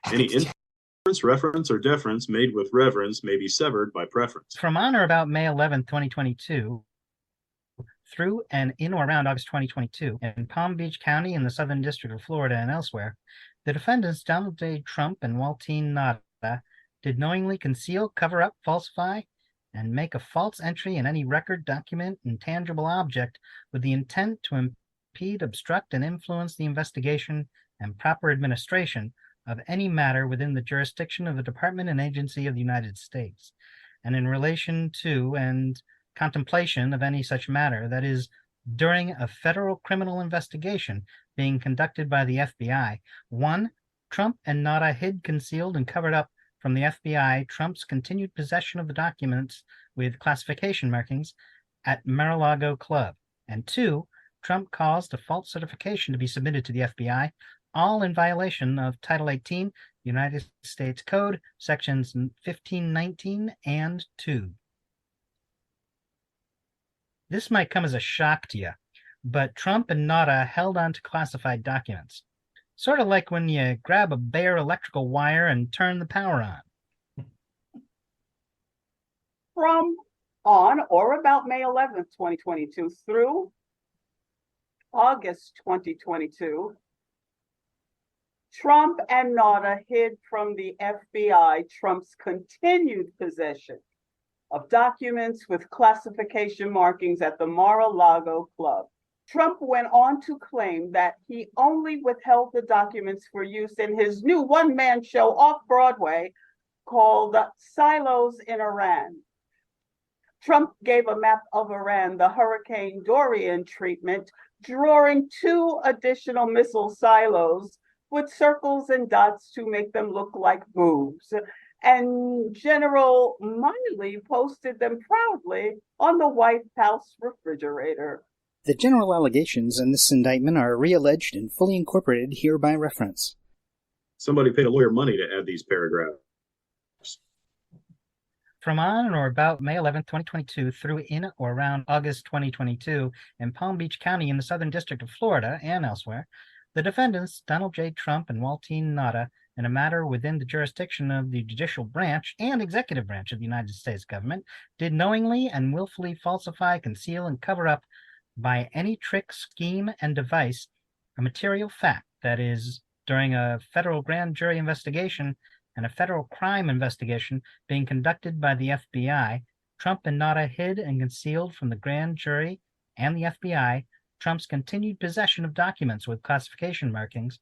Any inference, reference, or deference made with reverence may be severed by preference. From on or about May 11th, 2022, through and in or around August 2022, in Palm Beach County in the Southern District of Florida and elsewhere, the defendants Donald J. Trump and Waltine Nauta did knowingly conceal, cover up, falsify, and make a false entry in any record, document, and tangible object with the intent to impede, obstruct, and influence the investigation and proper administration of any matter within the jurisdiction of the Department and Agency of the United States, and in relation to and contemplation of any such matter, that is, during a federal criminal investigation being conducted by the FBI. 1. Trump and Nauta hid, concealed, and covered up from the FBI Trump's continued possession of the documents with classification markings at Mar-a-Lago Club. And 2. Trump caused a false certification to be submitted to the FBI, all in violation of Title 18, United States Code, Sections 1519 and 2. This might come as a shock to you, but Trump and Nauta held on to classified documents. Sort of like when you grab a bare electrical wire and turn the power on. From on or about May 11th, 2022 through August 2022, Trump and Nauta hid from the FBI Trump's continued possession of documents with classification markings at the Mar-a-Lago Club. Trump went on to claim that he only withheld the documents for use in his new one-man show off-Broadway called Silos in Iran. Trump gave a map of Iran the Hurricane Dorian treatment, drawing 2 additional missile silos with circles and dots to make them look like boobs, and General Miley posted them proudly on the White House refrigerator. The general allegations in this indictment are re-alleged and fully incorporated here by reference. Somebody paid a lawyer money to add these paragraphs. From on or about May 11, 2022 through in or around August 2022 in Palm Beach County in the Southern District of Florida and elsewhere, the defendants, Donald J. Trump and Waltine Nada, in a matter within the jurisdiction of the judicial branch and executive branch of the United States government, did knowingly and willfully falsify, conceal, and cover up by any trick, scheme, and device a material fact, that is, during a federal grand jury investigation and a federal crime investigation being conducted by the FBI, Trump and Nada hid and concealed from the grand jury and the FBI Trump's continued possession of documents with classification markings,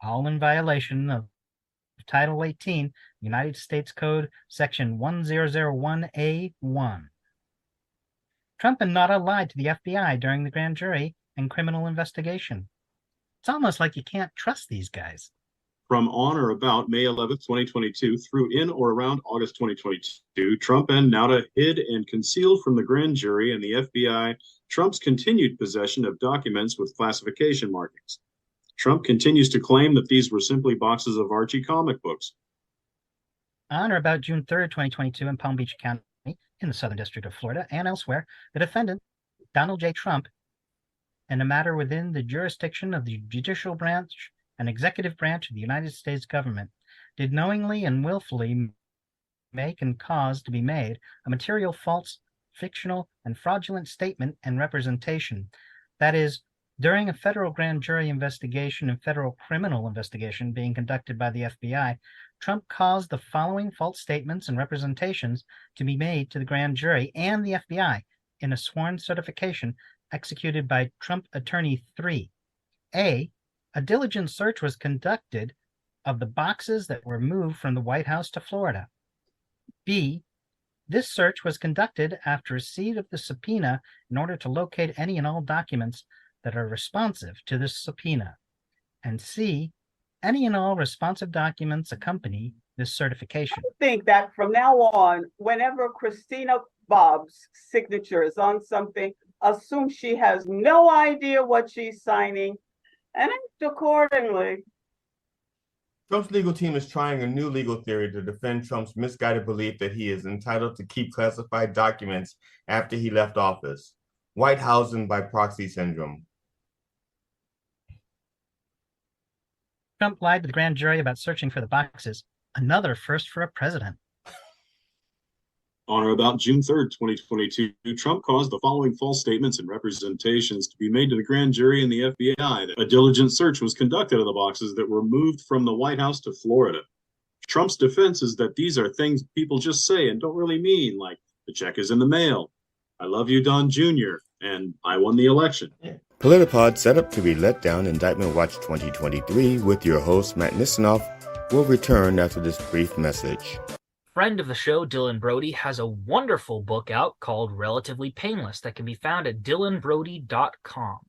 all in violation of Title 18, United States Code, Section 1001A1. Trump and Nada lied to the FBI during the grand jury and criminal investigation. It's almost like you can't trust these guys. From on or about May 11th, 2022 through in or around August 2022, Trump and Nada hid and concealed from the grand jury and the FBI Trump's continued possession of documents with classification markings. Trump continues to claim that these were simply boxes of Archie comic books. On or about June 3rd, 2022 in Palm Beach County in the Southern District of Florida and elsewhere, the defendant, Donald J. Trump, in a matter within the jurisdiction of the judicial branch and executive branch of the United States government, did knowingly and willfully make and cause to be made a material false, fictional, and fraudulent statement and representation, that is, during a federal grand jury investigation and federal criminal investigation being conducted by the FBI, Trump caused the following false statements and representations to be made to the grand jury and the FBI in a sworn certification executed by Trump Attorney 3. A diligent search was conducted of the boxes that were moved from the White House to Florida. B, this search was conducted after receipt of the subpoena in order to locate any and all documents that are responsive to this subpoena. And C, any and all responsive documents accompany this certification. I think that from now on, whenever Christina Bob's signature is on something, assume she has no idea what she's signing and act accordingly. Trump's legal team is trying a new legal theory to defend Trump's misguided belief that he is entitled to keep classified documents after he left office. White Housing by proxy syndrome. Trump lied to the grand jury about searching for the boxes. Another first for a president. On or about June 3rd, 2022, Trump caused the following false statements and representations to be made to the grand jury and the FBI. A diligent search was conducted of the boxes that were moved from the White House to Florida. Trump's defense is that these are things people just say and don't really mean, like the check is in the mail, I love you, Don Jr., and I won the election. PolitiPod set up to be let down. Indictment Watch 2023 with your host, Matt Nisanoff, will return after this brief message. Friend of the show, Dylan Brody, has a wonderful book out called Relatively Painless that can be found at dylanbrody.com.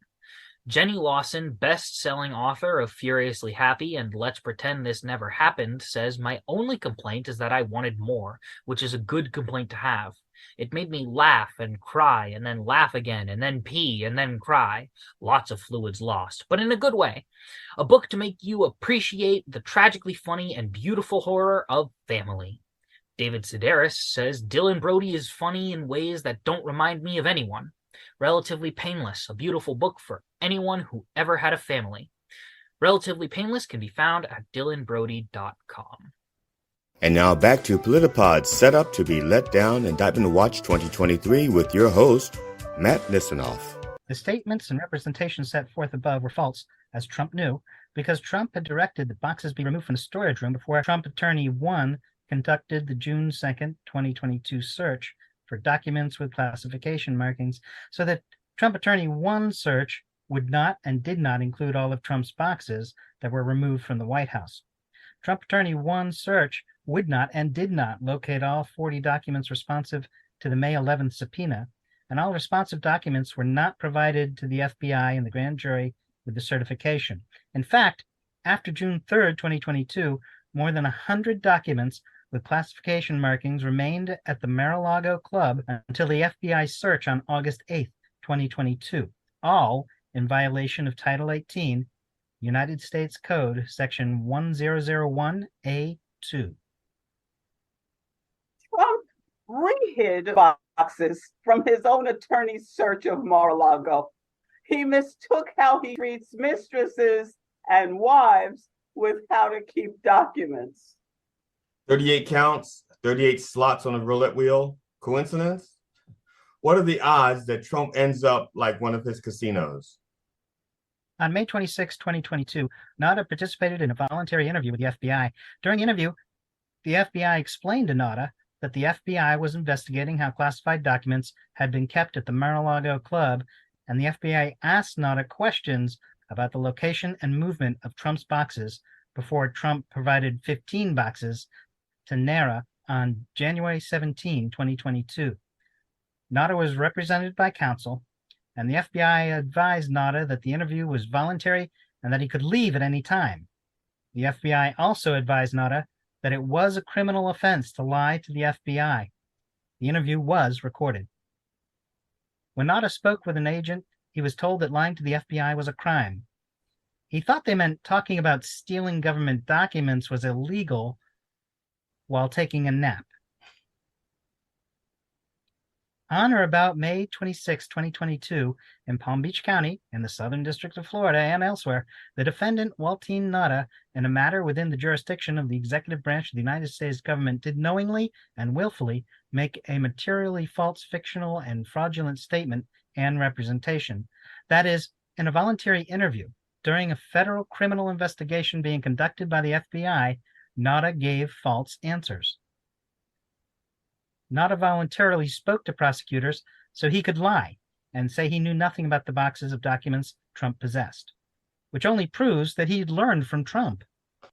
Jenny Lawson, best-selling author of Furiously Happy and Let's Pretend This Never Happened, says, my only complaint is that I wanted more, which is a good complaint to have. It made me laugh and cry and then laugh again and then pee and then cry. Lots of fluids lost, but in a good way. A book to make you appreciate the tragically funny and beautiful horror of family. David Sedaris says, Dylan Brody is funny in ways that don't remind me of anyone. Relatively Painless, a beautiful book for anyone who ever had a family. Relatively Painless can be found at dylanbrody.com. And now back to PolitiPod's set up to be let down. Indictment Watch 2023 with your host, Matt Nisanoff. The statements and representations set forth above were false, as Trump knew, because Trump had directed the boxes be removed from the storage room before Trump Attorney 1 conducted the June 2nd, 2022 search for documents with classification markings, so that Trump Attorney 1 search would not and did not include all of Trump's boxes that were removed from the White House. Trump Attorney 1 search would not and did not locate all 40 documents responsive to the May 11th subpoena, and all responsive documents were not provided to the FBI and the grand jury with the certification. In fact, after June 3rd, 2022, more than 100 documents with classification markings remained at the Mar-a-Lago Club until the FBI search on August 8th, 2022, all in violation of Title 18, United States Code, Section 1001A2. Trump re-hid boxes from his own attorney's search of Mar-a-Lago. He mistook how he treats mistresses and wives with how to keep documents. 38 counts, 38 slots on a roulette wheel. Coincidence? What are the odds that Trump ends up like one of his casinos? On May 26, 2022, Nada participated in a voluntary interview with the FBI. During the interview, the FBI explained to Nada that the FBI was investigating how classified documents had been kept at the Mar-a-Lago Club, and the FBI asked Nada questions about the location and movement of Trump's boxes before Trump provided 15 boxes to NARA on January 17, 2022. Nada was represented by counsel, and the FBI advised Nada that the interview was voluntary and that he could leave at any time. The FBI also advised Nada that it was a criminal offense to lie to the FBI. The interview was recorded. When Nada spoke with an agent, he was told that lying to the FBI was a crime. He thought they meant talking about stealing government documents was illegal while taking a nap. On or about May 26, 2022, in Palm Beach County, in the Southern District of Florida and elsewhere, the defendant, Waltine Nada, in a matter within the jurisdiction of the executive branch of the United States government, did knowingly and willfully make a materially false, fictional, and fraudulent statement and representation. That is, in a voluntary interview during a federal criminal investigation being conducted by the FBI, Nada gave false answers. Nada voluntarily spoke to prosecutors so he could lie and say he knew nothing about the boxes of documents Trump possessed, which only proves that he'd learned from Trump.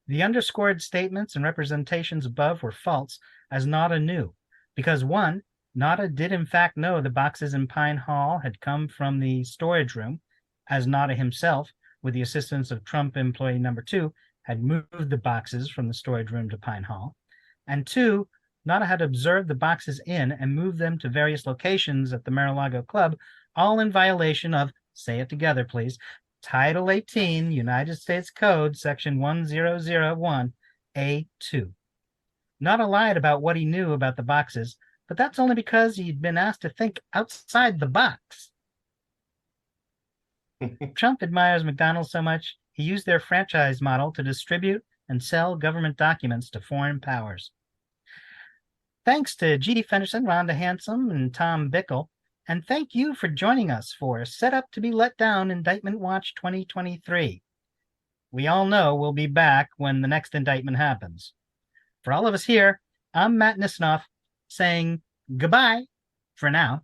The underscored statements and representations above were false, as Nada knew, because one, Nada did in fact know the boxes in Pine Hall had come from the storage room, as Nada himself, with the assistance of Trump employee number 2, had moved the boxes from the storage room to Pine Hall, and two, Nada had observed the boxes in and moved them to various locations at the Mar-a-Lago Club, all in violation of, say it together please, Title 18, United States Code, Section 1001A2. Nada lied about what he knew about the boxes, but that's only because he'd been asked to think outside the box. Trump admires McDonald's so much, he used their franchise model to distribute and sell government documents to foreign powers. Thanks to G.D. Fenderson, Rhonda Handsome, and Tom Bickle, and thank you for joining us for Set Up to Be Let Down Indictment Watch 2023. We all know we'll be back when the next indictment happens. For all of us here, I'm Matt Nisanoff saying goodbye for now.